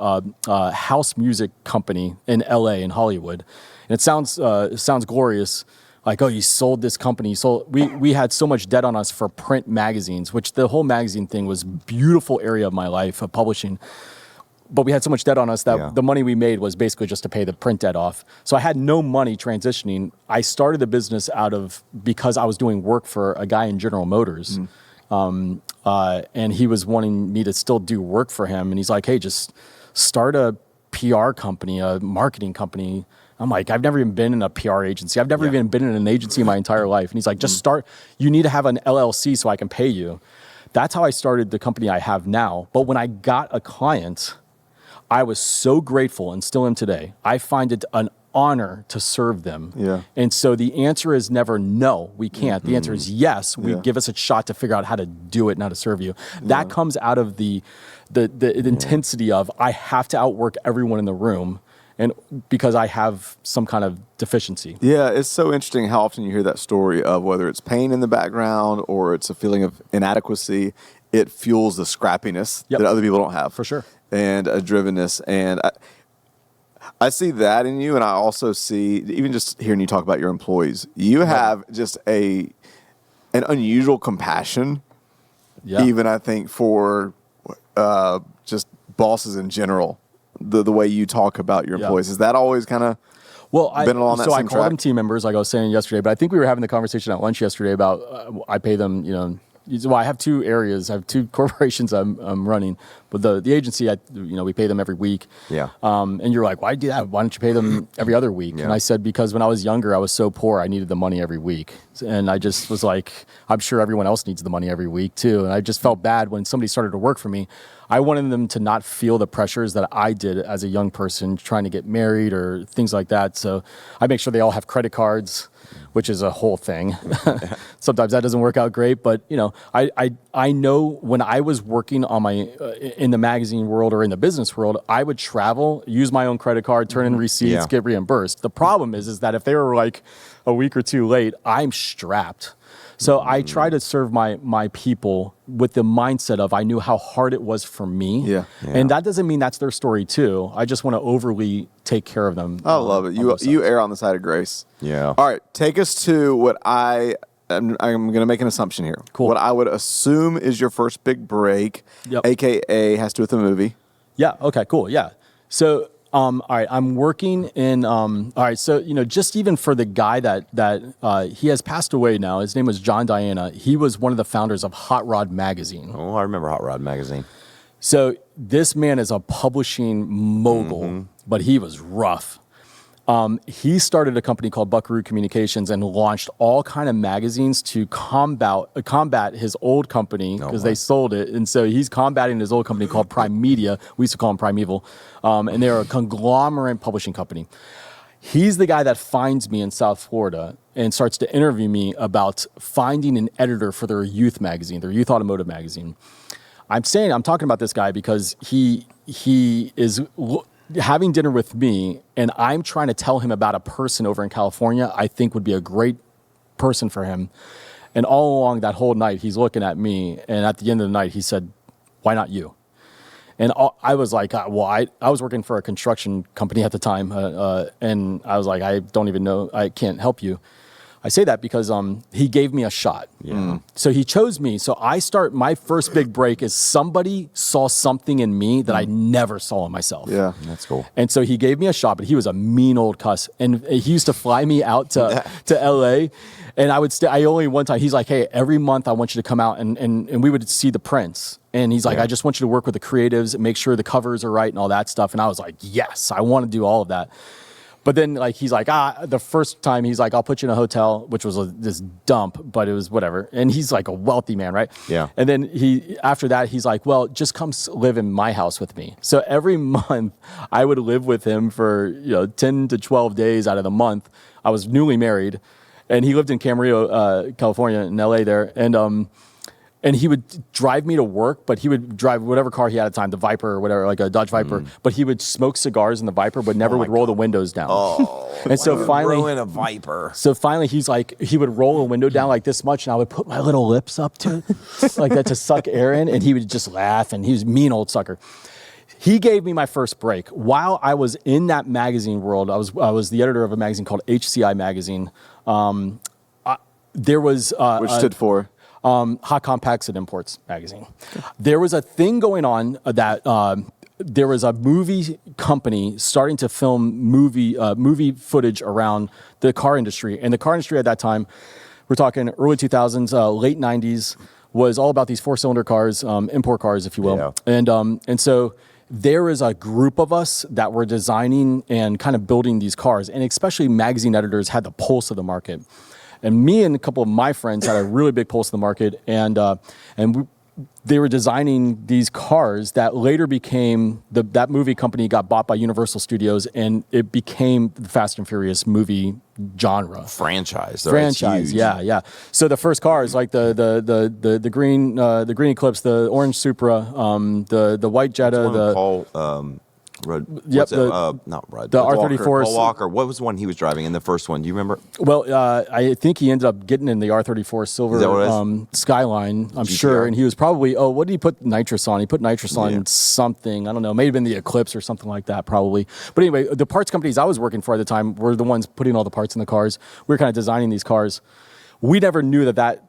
house music company in LA, in Hollywood. And it sounds glorious. Like, oh, you sold this company. We had so much debt on us for print magazines, which the whole magazine thing was a beautiful area of my life of publishing. But we had so much debt on us that the money we made was basically just to pay the print debt off. So I had no money transitioning. I started the business because I was doing work for a guy in General Motors. And he was wanting me to still do work for him. And he's like, hey, just start a PR company, a marketing company. I'm like, I've never even been in a PR agency. I've never even been in an agency in my entire life. And he's like, just start. You need to have an LLC so I can pay you. That's how I started the company I have now. But when I got a client, I was so grateful and still am today. I find it an honor to serve them. Yeah. And so the answer is never no, we can't. The answer is yes, give us a shot to figure out how to do it and how to serve you. That comes out of the intensity of I have to outwork everyone in the room and because I have some kind of deficiency. Yeah, it's so interesting how often you hear that story of whether it's pain in the background or it's a feeling of inadequacy, it fuels the scrappiness that other people don't have. For sure. And a drivenness. And I see that in you, and I also see, even just hearing you talk about your employees, you have just an unusual compassion, even I think for just bosses in general, the way you talk about your employees. Is that always kind of been along that same track? So I call them team members, like I was saying yesterday, but I think we were having the conversation at lunch yesterday about I pay them, well, I have two areas. I have two corporations I'm running, but the agency, we pay them every week. Yeah. And you're like, why do that? Why don't you pay them every other week? Yeah. And I said, because when I was younger, I was so poor, I needed the money every week. And I just was like, I'm sure everyone else needs the money every week too. And I just felt bad when somebody started to work for me. I wanted them to not feel the pressures that I did as a young person trying to get married or things like that. So I make sure they all have credit cards, which is a whole thing. Sometimes that doesn't work out great, but I know when I was working on in the magazine world or in the business world, I would travel, use my own credit card, turn in receipts, get reimbursed. The problem is that if they were like a week or two late, I'm strapped. So I try to serve my people with the mindset of I knew how hard it was for me. Yeah. And that doesn't mean that's their story too. I just want to overly take care of them. I love it. You err on the side of grace. Yeah. All right. Take us to what I'm going to make an assumption here. Cool. What I would assume is your first big break, AKA has to do with a movie. Yeah. Okay, cool. Yeah. So, all right, I'm working in, all right, so, just even for the guy that he has passed away now, his name was John Diana. He was one of the founders of Hot Rod Magazine. Oh, I remember Hot Rod Magazine. So this man is a publishing mogul, but he was rough. He started a company called Buckaroo Communications and launched all kind of magazines to combat his old company because they sold it. And so he's combating his old company called Prime Media. We used to call him Primeval. And they're a conglomerate publishing company. He's the guy that finds me in South Florida and starts to interview me about finding an editor for their youth magazine, their youth automotive magazine. I'm talking about this guy because he is having dinner with me, and I'm trying to tell him about a person over in California I think would be a great person for him. And all along that whole night, he's looking at me, and at the end of the night, he said, "Why not you?" And I was like, well, I was working for a construction company at the time, and I was like, I don't even know, I can't help you. I say that because he gave me a shot. Yeah. So he chose me. So my first big break is somebody saw something in me that I never saw in myself. Yeah. That's cool. And so he gave me a shot, but he was a mean old cuss. And he used to fly me out to LA. And I would one time, he's like, hey, every month I want you to come out and we would see the prints. And he's like, I just want you to work with the creatives and make sure the covers are right and all that stuff. And I was like, yes, I want to do all of that. But then, like, he's like, the first time he's like, I'll put you in a hotel, which was this dump, but it was whatever. And he's like a wealthy man, right? Yeah. And then after that, he's like, well, just come live in my house with me. So every month I would live with him for, 10 to 12 days out of the month. I was newly married, and he lived in Camarillo, California, in LA there. And he would drive me to work, but he would drive whatever car he had at the time, the Viper or whatever, like a Dodge Viper. But he would smoke cigars in the Viper, but never would roll the windows down. Oh, and so finally, ruin a Viper. So finally, he's like, he would roll a window down like this much, and I would put my little lips up to it, like that to suck air in, and he would just laugh, and he was a mean old sucker. He gave me my first break. While I was in that magazine world, I was the editor of a magazine called HCI Magazine. There was which stood for Hot Compacts and Imports magazine. There was a thing going on that there was a movie company starting to film movie footage around the car industry. And the car industry at that time, we're talking early 2000s, late 90s, was all about these 4-cylinder cars, import cars, if you will. Yeah. And so there is a group of us that were designing and kind of building these cars. And especially magazine editors had the pulse of the market. And me and a couple of my friends had a really big pulse in the market, they were designing these cars that later became that movie company got bought by Universal Studios, and it became the Fast and Furious movie genre Franchise, yeah. So the first cars like the green Eclipse, the orange Supra, the white Jetta, not Rudd. The R34. Paul Walker. What was the one he was driving in the first one? Do you remember? Well, I think he ended up getting in the R34 Silver Skyline, I'm sure. And he was probably, what did he put nitrous on? He put nitrous on something. I don't know. Maybe been the Eclipse or something like that, probably. But anyway, the parts companies I was working for at the time were the ones putting all the parts in the cars. We were kind of designing these cars. We never knew that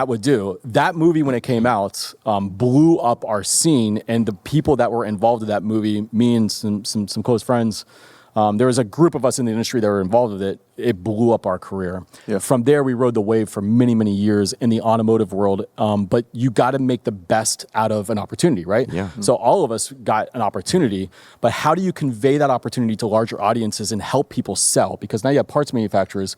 would do. That movie, when it came out, blew up our scene, and the people that were involved in that movie, me and some close friends, there was a group of us in the industry that were involved with it. It blew up our career. Yeah. From there, we rode the wave for many, many years in the automotive world. But you got to make the best out of an opportunity, right? Yeah. So all of us got an opportunity, but how do you convey that opportunity to larger audiences and help people sell? Because now you have parts manufacturers.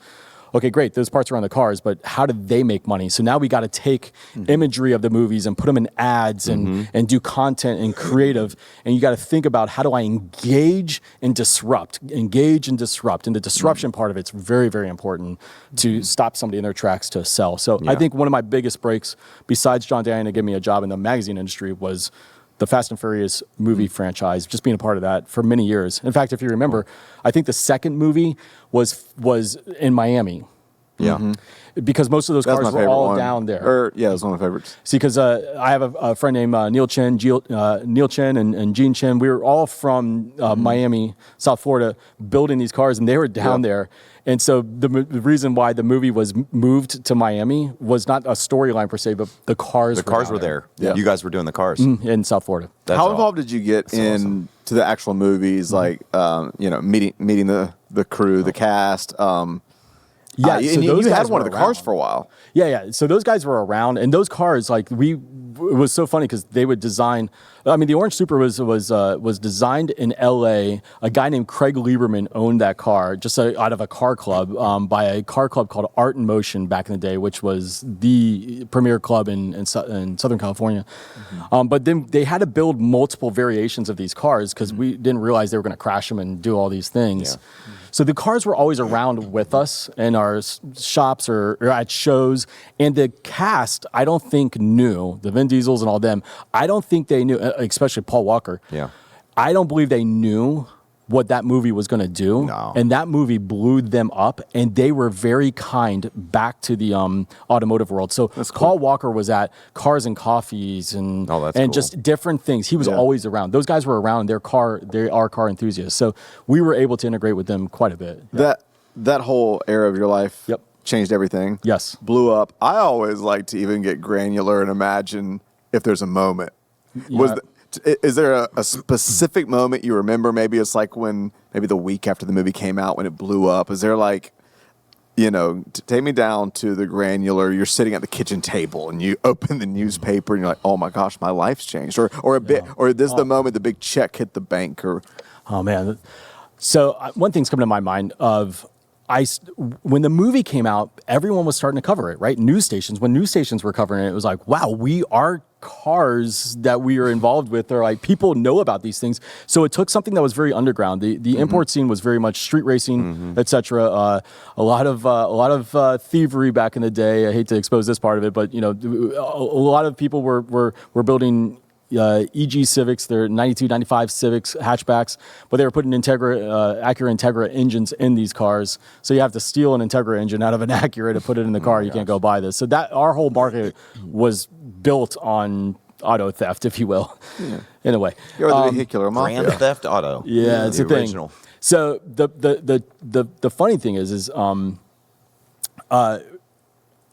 Okay, great. Those parts are on the cars, but how do they make money? So now we got to take imagery of the movies and put them in ads and do content and creative. And you got to think about, how do I engage and disrupt? And the disruption part of it's very, very important to stop somebody in their tracks to sell. So I think one of my biggest breaks, besides John Diana giving me a job in the magazine industry, was the Fast and Furious movie franchise, just being a part of that for many years. In fact, if you remember, I think the second movie was in Miami. Yeah. Because most of those cars were all down there. It was one of my favorites. See, because I have a friend named Neil Chen and Gene Chen. We were all from Miami, South Florida, building these cars, and they were down there. And so the reason why the movie was moved to Miami was not a storyline per se, but the cars were there. Yeah. You guys were doing the cars. In South Florida. How involved did you get to the actual movies, like meeting the crew, the cast? So you had one of the cars for a while. Yeah. So those guys were around, and those cars, it was so funny because they would design. I mean, the Orange Supra was designed in L.A. A guy named Craig Lieberman owned that car just out of a car club by a car club called Art in Motion back in the day, which was the premier club in Southern California. But then they had to build multiple variations of these cars because we didn't realize they were going to crash them and do all these things. Yeah. So the cars were always around with us in our shops or at shows. And the cast, I don't think knew, the Vin Diesels and all them, I don't think they knew, especially Paul Walker. Yeah. I don't believe they knew what that movie was going to do. No. And that movie blew them up, and they were very kind back to the automotive world. So Paul Walker was at Cars and Coffees and just different things. He was always around. Those guys were around. They are car enthusiasts. So we were able to integrate with them quite a bit. That whole era of your life, changed everything. Yes. Blew up. I always like to even get granular and imagine if there's a moment. Is there a specific moment you remember? Maybe it's like maybe the week after the movie came out when it blew up. Is there like, take me down to the granular. You're sitting at the kitchen table and you open the newspaper and you're like, oh my gosh, my life's changed. Or this is the moment the big check hit the bank. Oh man. So one thing's coming to my mind when the movie came out, everyone was starting to cover it, right? When news stations were covering it, it was like, wow, our cars that we are involved with are like, people know about these things. So it took something that was very underground. The import scene was very much street racing, etc. A lot of thievery back in the day. I hate to expose this part of it, but a lot of people were building EG Civics, they're 92, 95 Civics hatchbacks, but they were putting Acura Integra engines in these cars. So you have to steal an Integra engine out of an Acura to put it in the car. You can't go buy this. So our whole market was built on auto theft, if you will, in a way. You're the vehicular mafia. Grand Theft Auto. Yeah, it's the the original. thing. So the funny thing is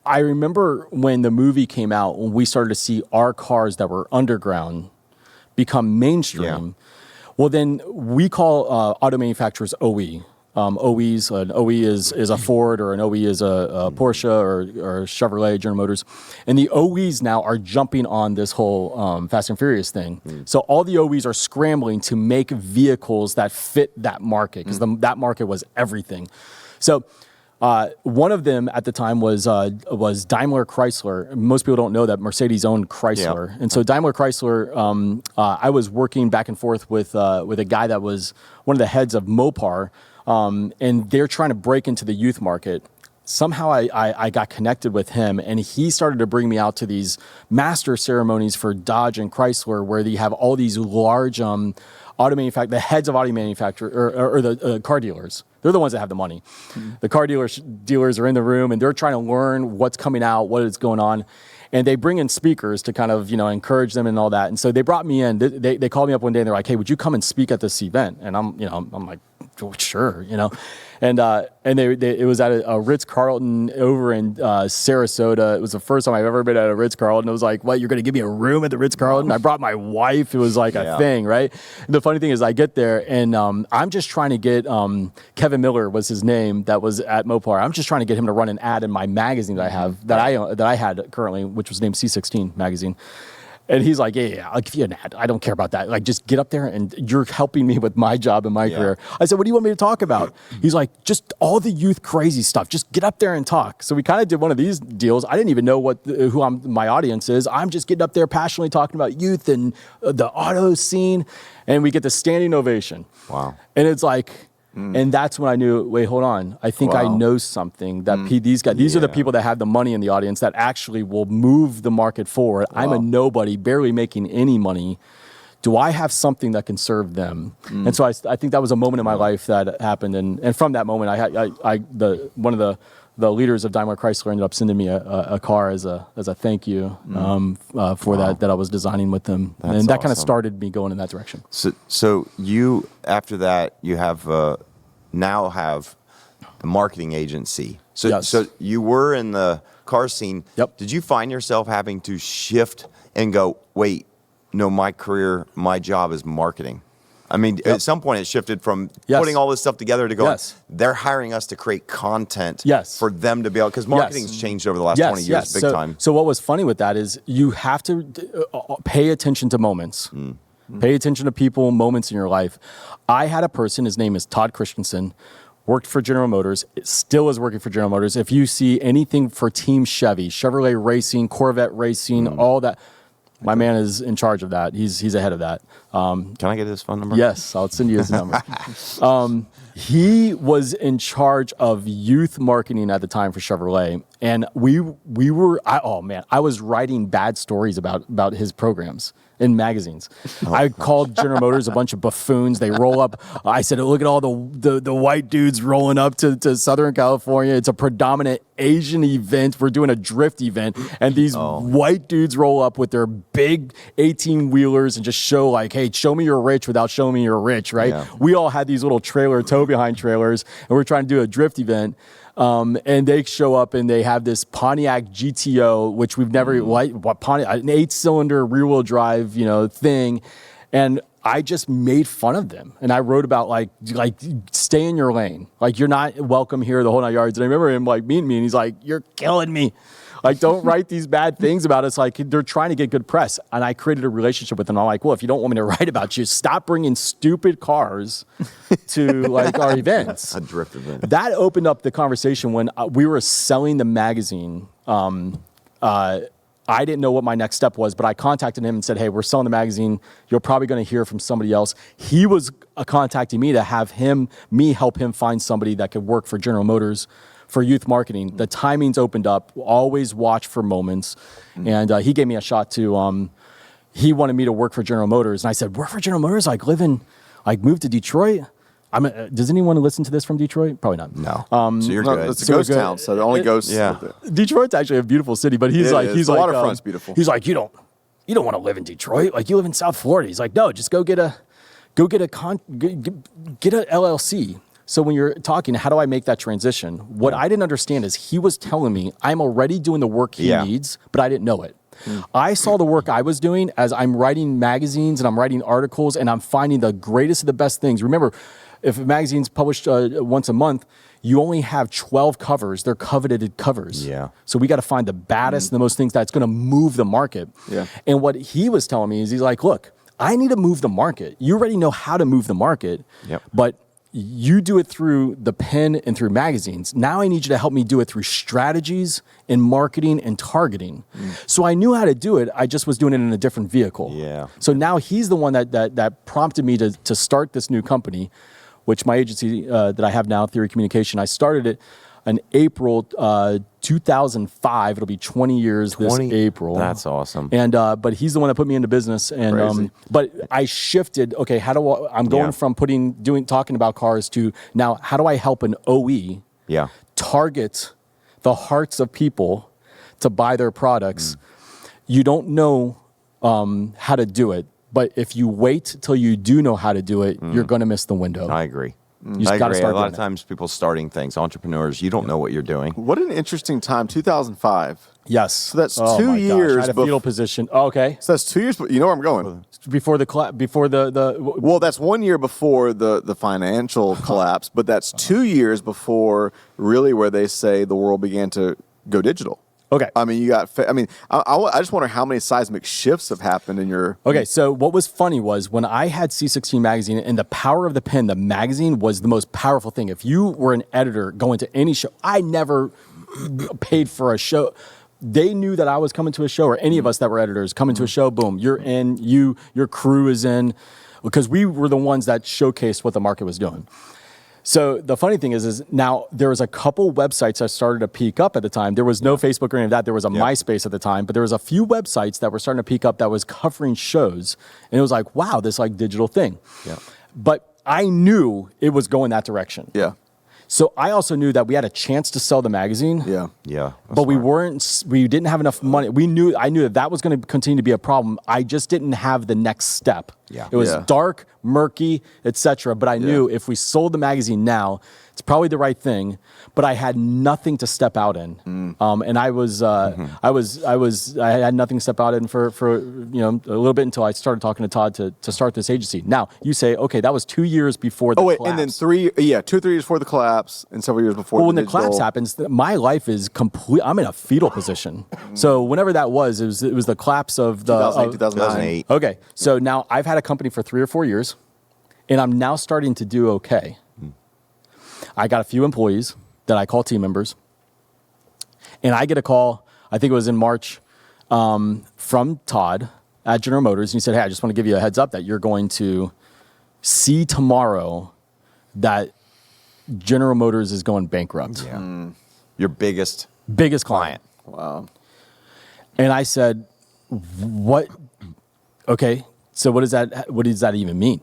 I remember when the movie came out, when we started to see our cars that were underground become mainstream. Yeah. Well, then we call auto manufacturers OE. OEs, an OE is a Ford, or an OE is a Porsche or Chevrolet, General Motors. And the OEs now are jumping on this whole Fast and Furious thing. So all the OEs are scrambling to make vehicles that fit that market, because that market was everything. So one of them at the time was Daimler Chrysler. Most people don't know that Mercedes owned Chrysler, and so Daimler Chrysler. I was working back and forth with a guy that was one of the heads of Mopar, and they're trying to break into the youth market. Somehow I got connected with him, and he started to bring me out to these master ceremonies for Dodge and Chrysler, where they have all these large the heads of auto manufacturer or the car dealers. They're the ones that have the money. The car dealers are in the room, and they're trying to learn what's coming out, what is going on. And they bring in speakers to kind of, encourage them and all that. And so they brought me in. They called me up one day and they're like, "Hey, would you come and speak at this event?" And I'm like, "Sure," And it was at a Ritz-Carlton over in Sarasota. It was the first time I've ever been at a Ritz-Carlton. It was like, "What, you're going to give me a room at the Ritz-Carlton?" I brought my wife. It was like a thing, right? And the funny thing is I get there and I'm just trying to get Kevin Miller was his name, that was at Mopar. I'm just trying to get him to run an ad in my magazine that I have, that I had currently, which was named C16 magazine. And he's like, yeah, I'll give you an ad. I don't care about that. Like, just get up there and you're helping me with my job and my career. I said, "What do you want me to talk about?" He's like, "Just all the youth crazy stuff. Just get up there and talk." So we kind of did one of these deals. I didn't even know my audience is. I'm just getting up there passionately talking about youth and the auto scene. And we get the standing ovation. Wow. And it's like, and that's when I knew, wait, hold on. I think I know something that these are the people that have the money in the audience that actually will move the market forward. Wow. I'm a nobody, barely making any money. Do I have something that can serve them? And so I think that was a moment in my life that happened. And from that moment, one of the leaders of Daimler Chrysler ended up sending me a car as a thank you for that I was designing with them. That's and that kind of awesome. started me going in that direction. So you, after that, you have now have the marketing agency. So Yes. So you were in the car scene. Yep. Did you find yourself having to shift and go, wait, no, my career, my job is marketing? I mean, at some point it shifted from putting all this stuff together to going, they're hiring us to create content for them to be able, because marketing's changed over the last 20 years big time. So what was funny with that is you have to pay attention to moments. Pay attention to people, moments in your life. I had a person, his name is Todd Christensen, worked for General Motors, still is working for General Motors. If you see anything for Team Chevy, Chevrolet Racing, Corvette Racing, all that, my man is in charge of that. He's ahead of that. Can I get his phone number? Yes, I'll send you his number. He was in charge of youth marketing at the time for Chevrolet, and I was writing bad stories about his programs in magazines. I called General Motors a bunch of buffoons. They roll up. I said, "Look at all the white dudes rolling up to Southern California. It's a predominant Asian event. We're doing a drift event, and these white dudes roll up with their big 18-wheelers and just show like, hey, show me you're rich without showing me you're rich, right?" Yeah. We all had these little tow behind trailers, and we're trying to do a drift event. And they show up and they have this Pontiac GTO, which we've never Pontiac, an 8-cylinder rear-wheel drive, thing, and I just made fun of them. And I wrote about like stay in your lane, like you're not welcome here, the whole 9 yards. And I remember him like meeting me, and he's like, "You're killing me. Like, don't write these bad things about us. Like, they're trying to get good press." And I created a relationship with them. I'm like, well, if you don't want me to write about you, stop bringing stupid cars to like our events. A drift event. That opened up the conversation when we were selling the magazine. I didn't know what my next step was, but I contacted him and said, "Hey, we're selling the magazine. You're probably going to hear from somebody else." He was contacting me to have me help him find somebody that could work for General Motors for youth marketing. The timings opened up. Always watch for moments. And he gave me a shot to, he wanted me to work for General Motors. And I said, work for General Motors? Like move to Detroit? Does anyone listen to this from Detroit? Probably not. No. So you're No, good. it's a ghost town, so the only ghosts. Yeah. Detroit's actually a beautiful city, but he's like, the waterfront's beautiful. He's like, you don't want to live in Detroit. Like, you live in South Florida. He's like, no, just go get a LLC. So when you're talking, how do I make that transition? What I didn't understand is he was telling me I'm already doing the work he needs, but I didn't know it. I saw the work I was doing as I'm writing magazines and I'm writing articles and I'm finding the greatest of the best things. Remember, if a magazine's published once a month, you only have 12 covers. They're coveted covers. Yeah. So we got to find the baddest and the most things that's going to move the market. Yeah. And what he was telling me is he's like, look, I need to move the market. You already know how to move the market, but you do it through the pen and through magazines. Now I need you to help me do it through strategies and marketing and targeting. So I knew how to do it. I just was doing it in a different vehicle. Yeah. So now he's the one that prompted me to start this new company, which my agency that I have now, Theory Communication, I started it in April 2005. It'll be 20 years this April. That's awesome. And but he's the one that put me into business. And but I shifted. Okay, how do I'm going from talking about cars to now? How do I help an OE target the hearts of people to buy their products? You don't know how to do it, but if you wait till you do know how to do it, you're going to miss the window. I agree. You just got to start a lot doing of times people starting things, entrepreneurs, you don't know what you're doing. What an interesting time, 2005. Yes. So that's oh 2 my years. Gosh. I had a fetal position. Oh, okay. So that's 2 years. You know where I'm going. Before the Well, that's 1 year before the financial collapse, but that's 2 years before really where they say the world began to go digital. Okay. I mean, I just wonder how many seismic shifts have happened in your. Okay, so what was funny was when I had C16 magazine and the power of the pen, the magazine was the most powerful thing. If you were an editor going to any show, I never paid for a show. They knew that I was coming to a show, or any of us that were editors coming to a show. Boom, you're in. Your crew is in, because we were the ones that showcased what the market was doing. So the funny thing is now there was a couple websites that started to peak up at the time. There was no Facebook or any of that. There was a MySpace at the time, but there was a few websites that were starting to peak up that was covering shows. And it was like, wow, this like digital thing. Yeah. But I knew it was going that direction. Yeah. So I also knew that we had a chance to sell the magazine. Yeah. Yeah. But we didn't have enough money. I knew that was going to continue to be a problem. I just didn't have the next step. Yeah. It was dark, murky, etc. But I knew if we sold the magazine now, it's probably the right thing. But I had nothing to step out in, and I had nothing to step out in for a little bit until I started talking to Todd to start this agency. Now you say, okay, that was 2 years before the collapse. And then 3 years before the collapse, and several years before. Well, when the collapse happens, my life is complete. I'm in a fetal position. So whenever that was, it was the collapse of the 2008. Okay, so now I've had a company for 3 or 4 years, and I'm now starting to do okay. I got a few employees that I call team members, and I get a call, I think it was in March, from Todd at General Motors, and he said, hey, I just want to give you a heads up that you're going to see tomorrow that General Motors is going bankrupt. Yeah. Your biggest client. Wow. And I said, what? Okay, so what does that even mean?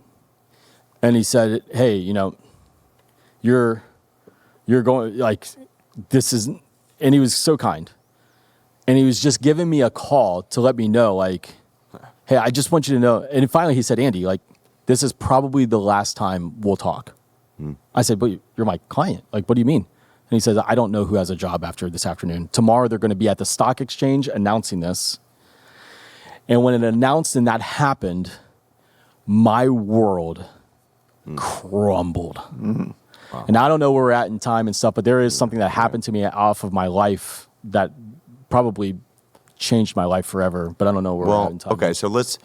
And he said, hey, you're going, like, this is, and he was so kind. And he was just giving me a call to let me know, like, hey, I just want you to know. And finally he said, Andy, like, this is probably the last time we'll talk. I said, but you're my client. Like, what do you mean? And he says, I don't know who has a job after this afternoon. Tomorrow they're going to be at the stock exchange announcing this. And when it announced and that happened, my world crumbled. Mm-hmm. Wow. And I don't know where we're at in time and stuff, but there is something that happened to me off of my life that probably changed my life forever, but I don't know where we're at in time. Okay, so let's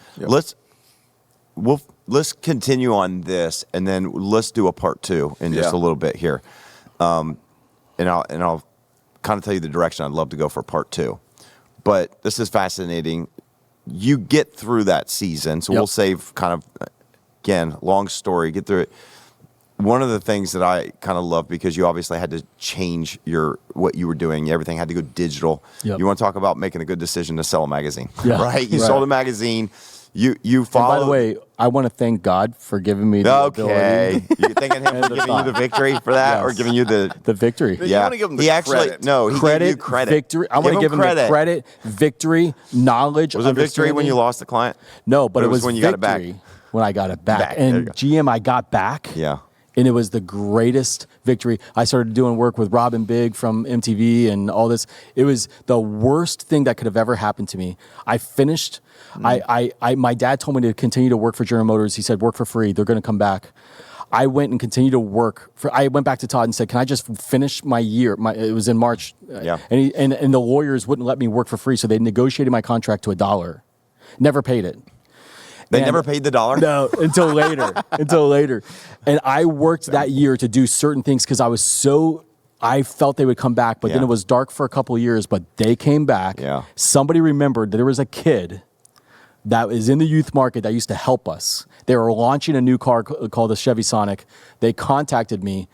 continue on this, and then let's do a part 2 in just a little bit here. And I'll kind of tell you the direction I'd love to go for part 2. But this is fascinating. You get through that season, so we'll save kind of, again, long story, get through it. One of the things that I kind of love, because you obviously had to change what you were doing. Everything had to go digital. Yep. You want to talk about making a good decision to sell a magazine, right? You sold a magazine. You followed. And by the way, I want to thank God for giving me the ability. You're thanking Him for giving you the victory for that, or giving you the victory. You want to give him the credit. He gave you credit. Victory. I want to give him the credit, victory, knowledge. Was it victory when you lost the client? No, but it was when you victory got it back. When I got it back. And GM, I got back. Yeah. And it was the greatest victory. I started doing work with Robin Big from MTV and all this. It was the worst thing that could have ever happened to me. I finished. My dad told me to continue to work for General Motors. He said, work for free. They're going to come back. I went and continued to work. I went back to Todd and said, can I just finish my year? It was in March. Yeah. And the lawyers wouldn't let me work for free, so they negotiated my contract to $1. Never paid it. They never paid the $1? No, until later. And I worked that year to do certain things because I felt they would come back, but then it was dark for a couple of years, but they came back. Yeah. Somebody remembered that there was a kid that was in the youth market that used to help us. They were launching a new car called the Chevy Sonic. They contacted me,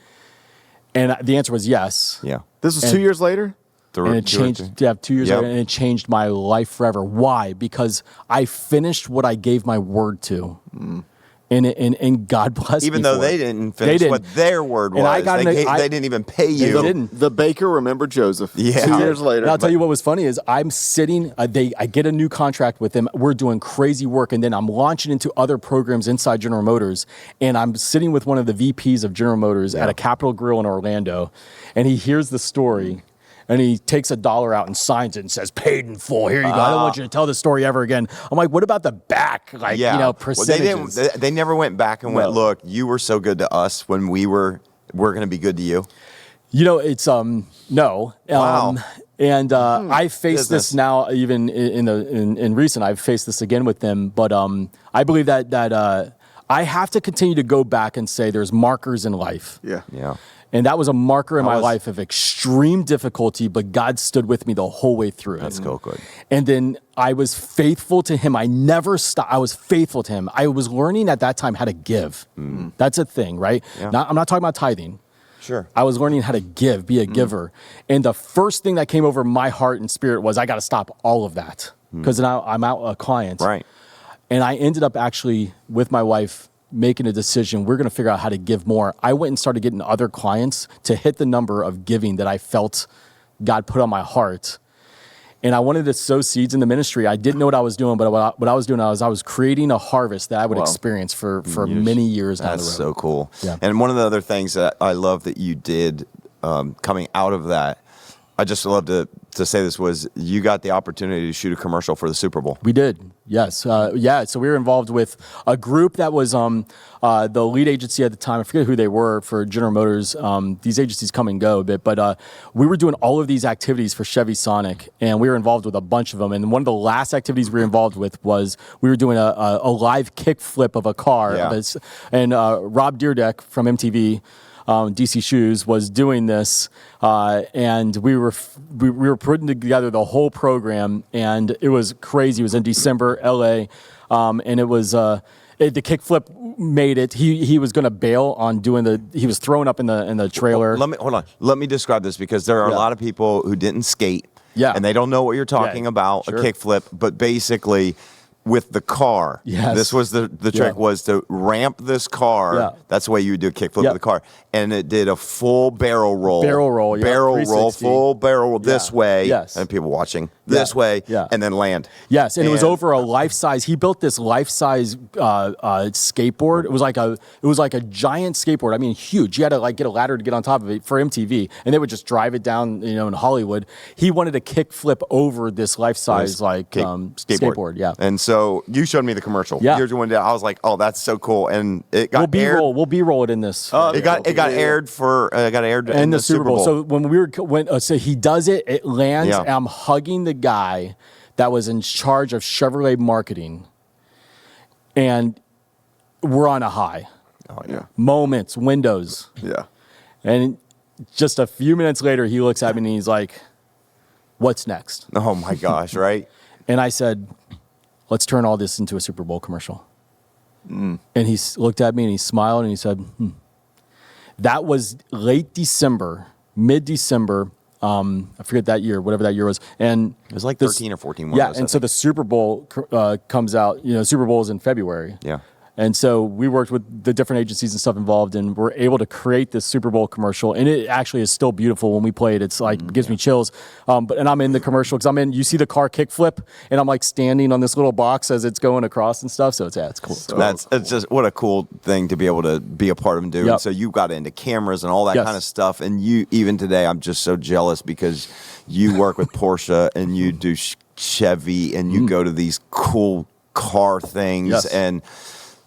and the answer was yes. Yeah. This was 2 years later? And it changed. 2 years later, and it changed my life forever. Why? Because I finished what I gave my word to, and God bless. Even me though for they it. didn't finish what their word was, they didn't even pay you. They didn't. The baker remembered Joseph. 2 years later. And I'll tell you what was funny is I'm sitting. I get a new contract with them. We're doing crazy work, and then I'm launching into other programs inside General Motors. And I'm sitting with one of the VPs of General Motors at a Capitol Grill in Orlando, and he hears the story. And he takes $1 out and signs it and says, paid in full. Here you go. I don't want you to tell this story ever again. I'm like, what about the back? Percentages. Well, they never went back and went, look, you were so good to us when we're going to be good to you. It's, no. Wow. And I face this now, even in recent, I've faced this again with them. But I believe that I have to continue to go back and say there's markers in life. Yeah. Yeah. And that was a marker in my life of extreme difficulty, but God stood with me the whole way through it. That's good. And then I was faithful to Him. I never stopped. I was faithful to Him. I was learning at that time how to give. That's a thing, right? Yeah. I'm not talking about tithing. Sure. I was learning how to give, be a giver. And the first thing that came over my heart and spirit was I got to stop all of that because now I'm out a client. Right. And I ended up actually with my wife making a decision. We're going to figure out how to give more. I went and started getting other clients to hit the number of giving that I felt God put on my heart. And I wanted to sow seeds in the ministry. I didn't know what I was doing, but what I was doing was I was creating a harvest that I would experience for many years down the road. That's so cool. Yeah. And one of the other things that I love that you did coming out of that, I just love to say this, was you got the opportunity to shoot a commercial for the Super Bowl. We did, yes. So we were involved with a group that was the lead agency at the time. I forget who they were for General Motors. These agencies come and go a bit, but we were doing all of these activities for Chevy Sonic, and we were involved with a bunch of them. And one of the last activities we were involved with was we were doing a live kickflip of a car. Yeah. And Rob Deerdeck from MTV, DC Shoes, was doing this, and we were putting together the whole program, and it was crazy. It was in December, LA, and it was the kickflip made it. He was going to bail on doing he was thrown up in the trailer. Hold on. Let me describe this, because there are a lot of people who didn't skate, and they don't know what you're talking about, sure. a kickflip, but basically with the car. Yes. This was the trick was to ramp this car. Yeah. That's the way you would do a kickflip with the car. And it did a full barrel roll. Barrel roll, yeah. Barrel roll, 360. full barrel roll this way. Yes. And people watching this way. Yeah. And then land. Yes, and it was over a life-size. He built this life-size skateboard. It was like a giant skateboard. I mean, huge. You had to like get a ladder to get on top of it for MTV, and they would just drive it down. In Hollywood. He wanted to kickflip over this life-size skateboard. Yeah. And so you showed me the commercial. Yeah. Here's one day. I was like, oh, that's so cool. And it got aired. We'll B-roll it in this. It got aired in the Super Bowl. So when so he does it, it lands, Yeah. and I'm hugging the guy that was in charge of Chevrolet marketing, and we're on a high. Oh yeah. Moments, windows, Yeah. and just a few minutes later, he looks at me and he's like, "What's next?" Oh my gosh, right? And I said, "Let's turn all this into a Super Bowl commercial." And he looked at me and he smiled and he said, That was late December, mid-December. I forget that year, whatever that year was. And It was like 13 or 14. Yeah, and so the Super Bowl comes out. Super Bowl is in February. Yeah. And so we worked with the different agencies and stuff involved, and we're able to create this Super Bowl commercial. And it actually is still beautiful when we play it. It's like, it gives me chills. And I'm in the commercial because you see the car kickflip, and I'm like standing on this little box as it's going across and stuff. So it's cool. It's just what a cool thing to be able to be a part of and do. Yep. And so you got into cameras and all that Yes. kind of stuff. And you, even today, I'm just so jealous because you work with Porsche and you do Chevy and you go to these cool car things. Yes. And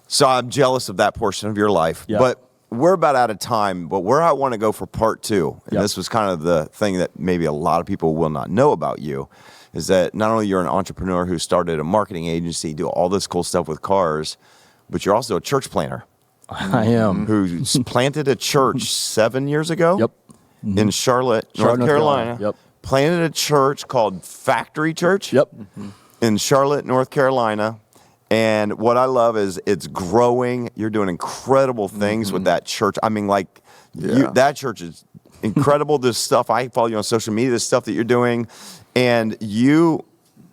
so I'm jealous of that portion of your life. Yeah. But we're about out of time. But where I want to go for part two, and Yep. this was kind of the thing that maybe a lot of people will not know about you, is that not only you're an entrepreneur who started a marketing agency, do all this cool stuff with cars, but you're also a church planter I am. who planted a church 7 years ago. Yep. In Charlotte, Charlotte, North Carolina. Yep. Planted a church called Factory Church. Yep. In Charlotte, North Carolina. And what I love is it's growing. You're doing incredible things with that church. I mean, like, that church is incredible. This stuff, I follow you on social media, this stuff that you're doing. And you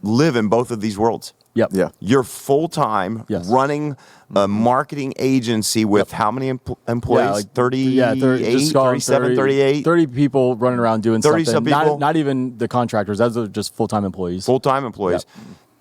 live in both of these worlds. Yep. Yeah. You're full-time Yes. running a marketing agency with how many employees? 38, just call 37, 38? 30 people running around doing 30 something. some people? Not even the contractors. Those are just full-time employees. Full-time employees.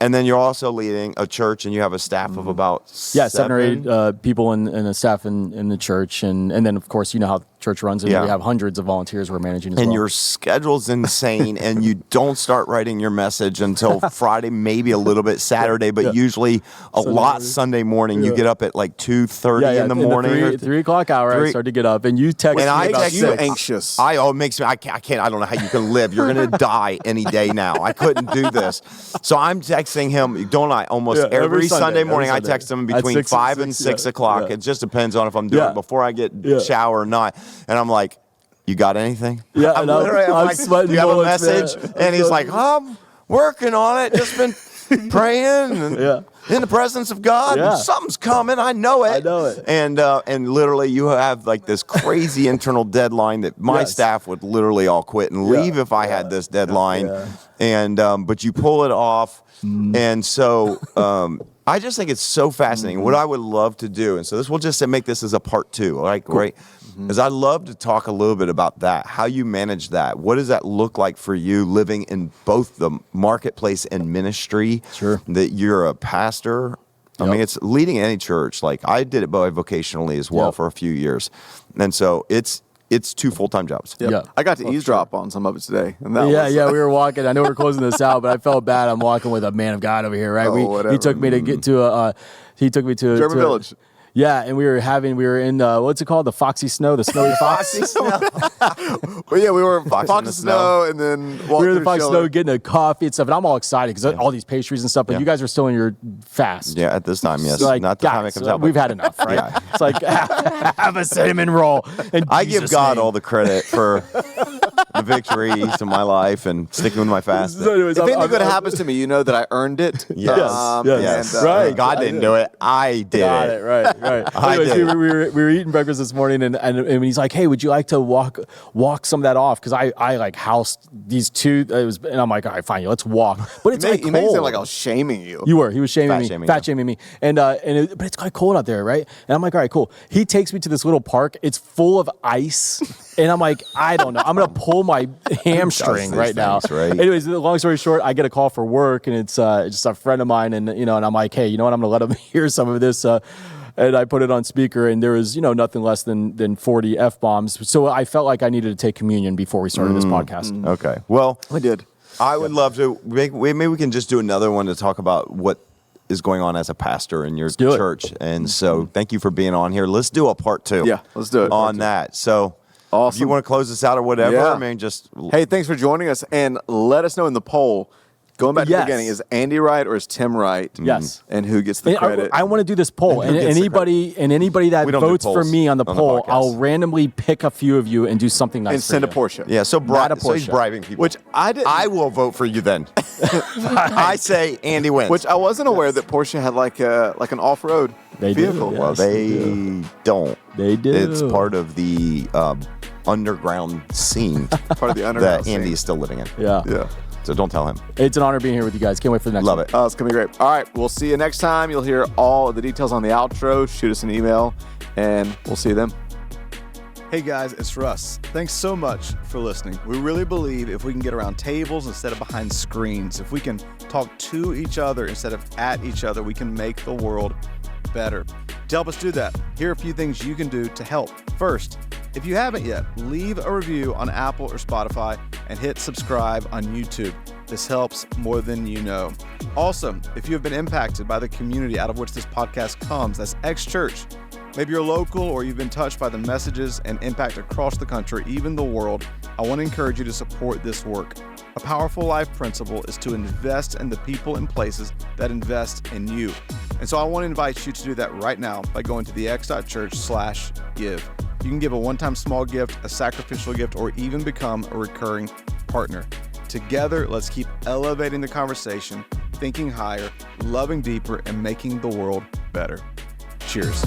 And then you're also leading a church, and you have a staff of about seven or eight people in the staff in the church, and then of course you know how church runs, and Yeah. we have hundreds of volunteers we're managing as And well. your schedule's insane, and you don't start writing your message until Friday, maybe a little bit Saturday, but usually a lot Sunday morning. You get up at like 2:30 in the morning. 3 o'clock hour. I start to get up, and you text And me I about text You 6. anxious. It makes me. I can't. I don't know how you can live. You're gonna die any day now. I couldn't do this. So I'm texting him. Don't I? Almost Yeah, every Sunday, Sunday every morning. I Sunday. text him At between 6 5 and 6 o'clock. Yeah. It just depends on if I'm doing it before I get shower or not. And I'm like, "You got anything?" Yeah, I'm and literally I'm like, sweating "Do you have a bullets, man. message?" And he's like, "I'm working on it. Just been praying and in the presence of God. Yeah. And something's coming. I know it. I know it. And literally, you have like this crazy internal deadline that my Yes. staff would literally all quit and leave if I had this deadline. Yeah. And but you pull it off. And so I just think it's so fascinating. What I would love to do, and so we'll just make this as a part two, all right? Great. Is I'd love to talk a little bit about that, how you manage that. What does that look like for you living in both the marketplace and ministry? Sure. That you're a pastor. I mean, it's leading any church. Like I did it bivocationally as well for a few years. And so it's 2 full-time jobs. Yep. Yeah. I got to eavesdrop on some of it today. And that Yeah, was, we were walking. I know we're closing this out, but I felt bad. I'm walking with a man of God over here, right? whatever. He took me to get to he took me to German Village. Yeah, and we were in what's it called? The Foxy Snow, the Snowy Fox. Well, yeah, we were in Fox Fox in the and Snow, and then We were in the Fox Fox Snow getting a coffee and stuff, and I'm all excited because all these pastries and stuff. But you guys are still in your fast. Yeah, at this time, yes. It's like, Not the time it guys, comes out. we've but had enough, right? It's like have a cinnamon roll. And I give Jesus' God name. all the credit for victories in my life and sticking with my fast. So anyways, If anything good happens to me, you know that I earned it. Yes. Right. God didn't do it. I did Got it. it. Right. I Anyways, did. we were eating breakfast this morning, and he's like, "Hey, would you like to walk some of that off?" Because I like housed these two. And I'm like, "All right, fine, let's walk." But it's like You made it cold. sound like I was shaming you. You were. He was Fat shaming fat shaming me. But it's quite cold out there, right? And I'm like, all right, cool. He takes me to this little park. It's full of ice. And I'm like, I don't know. I'm going to pull my hamstring these right now. things, right? Anyways, long story short, I get a call for work, and it's just a friend of mine. And, and I'm like, hey, you know what? I'm going to let him hear some of this. And I put it on speaker, and there was, nothing less than 40 F-bombs. So I felt like I needed to take communion before we started this podcast. Okay. Well, I did. I would love to. Maybe we can just do another one to talk about what is going on as a pastor in your do it. church. And so thank you for being on here. Let's do a part 2. Yeah, let's do it. On that. So Awesome. if you want to close this out or whatever, Yeah. I mean, just. Hey, thanks for joining us, and let us know in the poll. Going back to Yes. the beginning, is Andy right or is Tim right? Yes. And who gets the And credit? I want to do this poll, and who gets the anybody that We don't do votes for polls me on the on the poll, podcast. I'll randomly pick a few of you and do something nice. and send a for you. Portia. Yeah, so, Not a so he's Porsche. bribing people. Which I didn't. I will vote for you then. I say Andy wins. Which I wasn't aware that Porsche had like an off-road They do, vehicle. yeah. Well, they don't. They do. It's part of the underground scene Part of the underground that Andy scene. is still living in. Yeah. Yeah. So don't tell him. It's an honor being here with you guys. Can't wait for the next Love one. it. It's going to be great. All right. We'll see you next time. You'll hear all of the details on the outro. Shoot us an email, and we'll see you then. Hey guys, it's Russ. Thanks so much for listening. We really believe if we can get around tables instead of behind screens, if we can talk to each other instead of at each other, we can make the world better. To help us do that, here are a few things you can do to help. First, if you haven't yet, leave a review on Apple or Spotify and hit subscribe on YouTube. This helps more than you know. Also, if you have been impacted by the community out of which this podcast comes, that's X Church. Maybe you're local or you've been touched by the messages and impact across the country, even the world. I want to encourage you to support this work. A powerful life principle is to invest in the people and places that invest in you. And so I want to invite you to do that right now by going to thex.church/give. You can give a one-time small gift, a sacrificial gift, or even become a recurring partner. Together, let's keep elevating the conversation, thinking higher, loving deeper, and making the world better. Cheers.